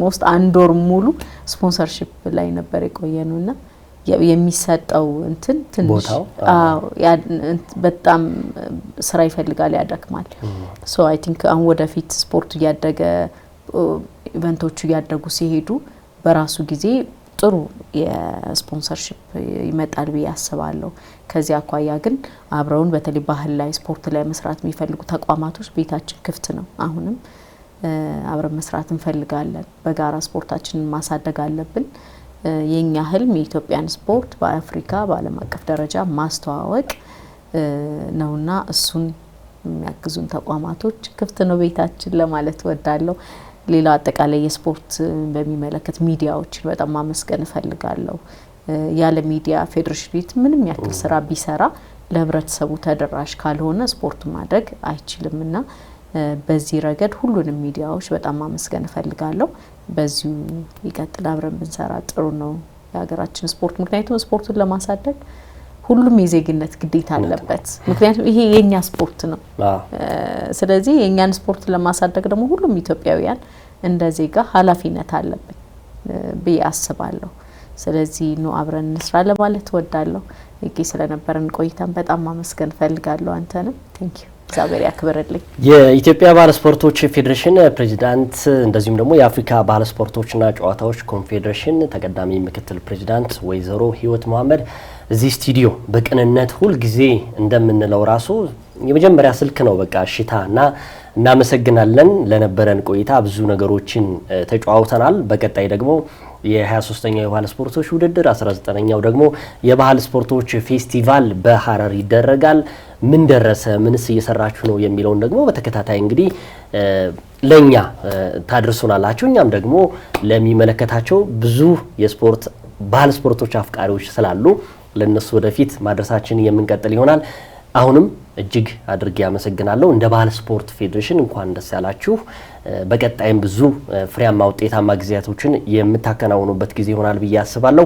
ሞስት አንድ ወር ሙሉ ስፖንሰርሺፕ ላይ ነበር የቆየነውና የሚሰጠው እንትን ትንሽ በጣም ስራ ይፈልጋል ያደክማል አይ ቲንክ አሁን ወደፊት ስፖርቱ ያደገ ኢቨንቶቹ ያደጉ ሲሄዱ በራሱ ጊዜ ጥሩ የስፖንሰርሺፕ ይመጣል ብዬ አስባለሁ ከዚያ አኳያ ግን አብረውን በተለይ ባህል ላይ ስፖርት ላይ መስራት የሚፈልጉ ተቋማቶች ቤታችን ክፍት ነው አሁንም አብረን መስራት እንፈልጋለን በጋራ ስፖርታችንን ማሳደግ አለብን የኛ ህልም የኢትዮጵያን ስፖርት በአፍሪካ በዓለም አቀፍ ደረጃ ማስተዋወቅ ነውና እሱን የሚያግዙን ተቋማቶች ክፍት ነው ቤታችን ለማለት ወዳለሁ ሌላ አጠቃላይ የስፖርት በሚመለከት ሚዲያዎች በጣም ማመስገን ፈልጋለሁ ያለ ሚዲያ ፌዴሬሽን ምንም ያክል ስራ ቢሰራ ለህብረተሰቡ ተደራሽ ካልሆነ ስፖርቱ ማድረግ አይችልምና በዚህ ረገድ ሁሉንም ሚዲያዎች በጣም ማመስገን ፈልጋለሁ በዚሁ ይቀጥል አብረን ብንሰራ ጥሩ ነው የሀገራችን ስፖርት ምክንያቱም ስፖርቱን ለማሳደግ ሁሉም የዜግነት ግዴታ አለበት ምክንያቱም ይሄ የኛ ስፖርት ነው ስለዚህ የኛን ስፖርት ለማሳደግ ደግሞ ሁሉም ኢትዮጵያውያን እንደ ዜጋ ኃላፊነት አለበት አስባለሁ። ስለዚህ ነው አብረን እንስራ ለማለት እወዳለሁ። እቂ ስለነበረን ቆይታን በጣም ማመስገን ፈልጋለሁ። አንተንም ቴንኪዩ እግዚአብሔር ያክብርልኝ። የኢትዮጵያ ባህል ስፖርቶች ፌዴሬሽን ፕሬዚዳንት እንደዚሁም ደግሞ የአፍሪካ ባህል ስፖርቶችና ጨዋታዎች ኮንፌዴሬሽን ተቀዳሚ ምክትል ፕሬዚዳንት ወይዘሮ ህይወት መሐመድ እዚህ ስቱዲዮ በቅንነት ሁል ጊዜ እንደምንለው ራሱ የመጀመሪያ ስልክ ነው በቃ እሽታና እናመሰግናለን። ለነበረን ቆይታ ብዙ ነገሮችን ተጫዋውተናል። በቀጣይ ደግሞ የ23ኛው የባህል ስፖርቶች ውድድር 19ኛው ደግሞ የባህል ስፖርቶች ፌስቲቫል በሐረር ይደረጋል። ምን ደረሰ፣ ምንስ እየሰራችሁ ነው የሚለውን ደግሞ በተከታታይ እንግዲህ ለኛ ታድርሱናላችሁ። እኛም ደግሞ ለሚመለከታቸው ብዙ የስፖርት ባህል ስፖርቶች አፍቃሪዎች ስላሉ ለነሱ ወደፊት ማድረሳችን የምንቀጥል ይሆናል። አሁንም እጅግ አድርጌ ያመሰግናለሁ። እንደ ባህል ስፖርት ፌዴሬሽን እንኳን ደስ ያላችሁ። በቀጣይም ብዙ ፍሬያማ ውጤታማ ጊዜያቶችን የምታከናውኑበት ጊዜ ይሆናል ብዬ አስባለሁ።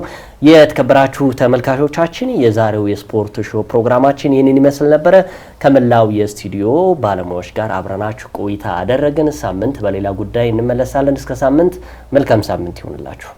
የተከበራችሁ ተመልካቾቻችን የዛሬው የስፖርት ሾው ፕሮግራማችን ይህንን ይመስል ነበረ። ከመላው የስቱዲዮ ባለሙያዎች ጋር አብረናችሁ ቆይታ አደረግን። ሳምንት በሌላ ጉዳይ እንመለሳለን። እስከ ሳምንት መልካም ሳምንት ይሁንላችሁ።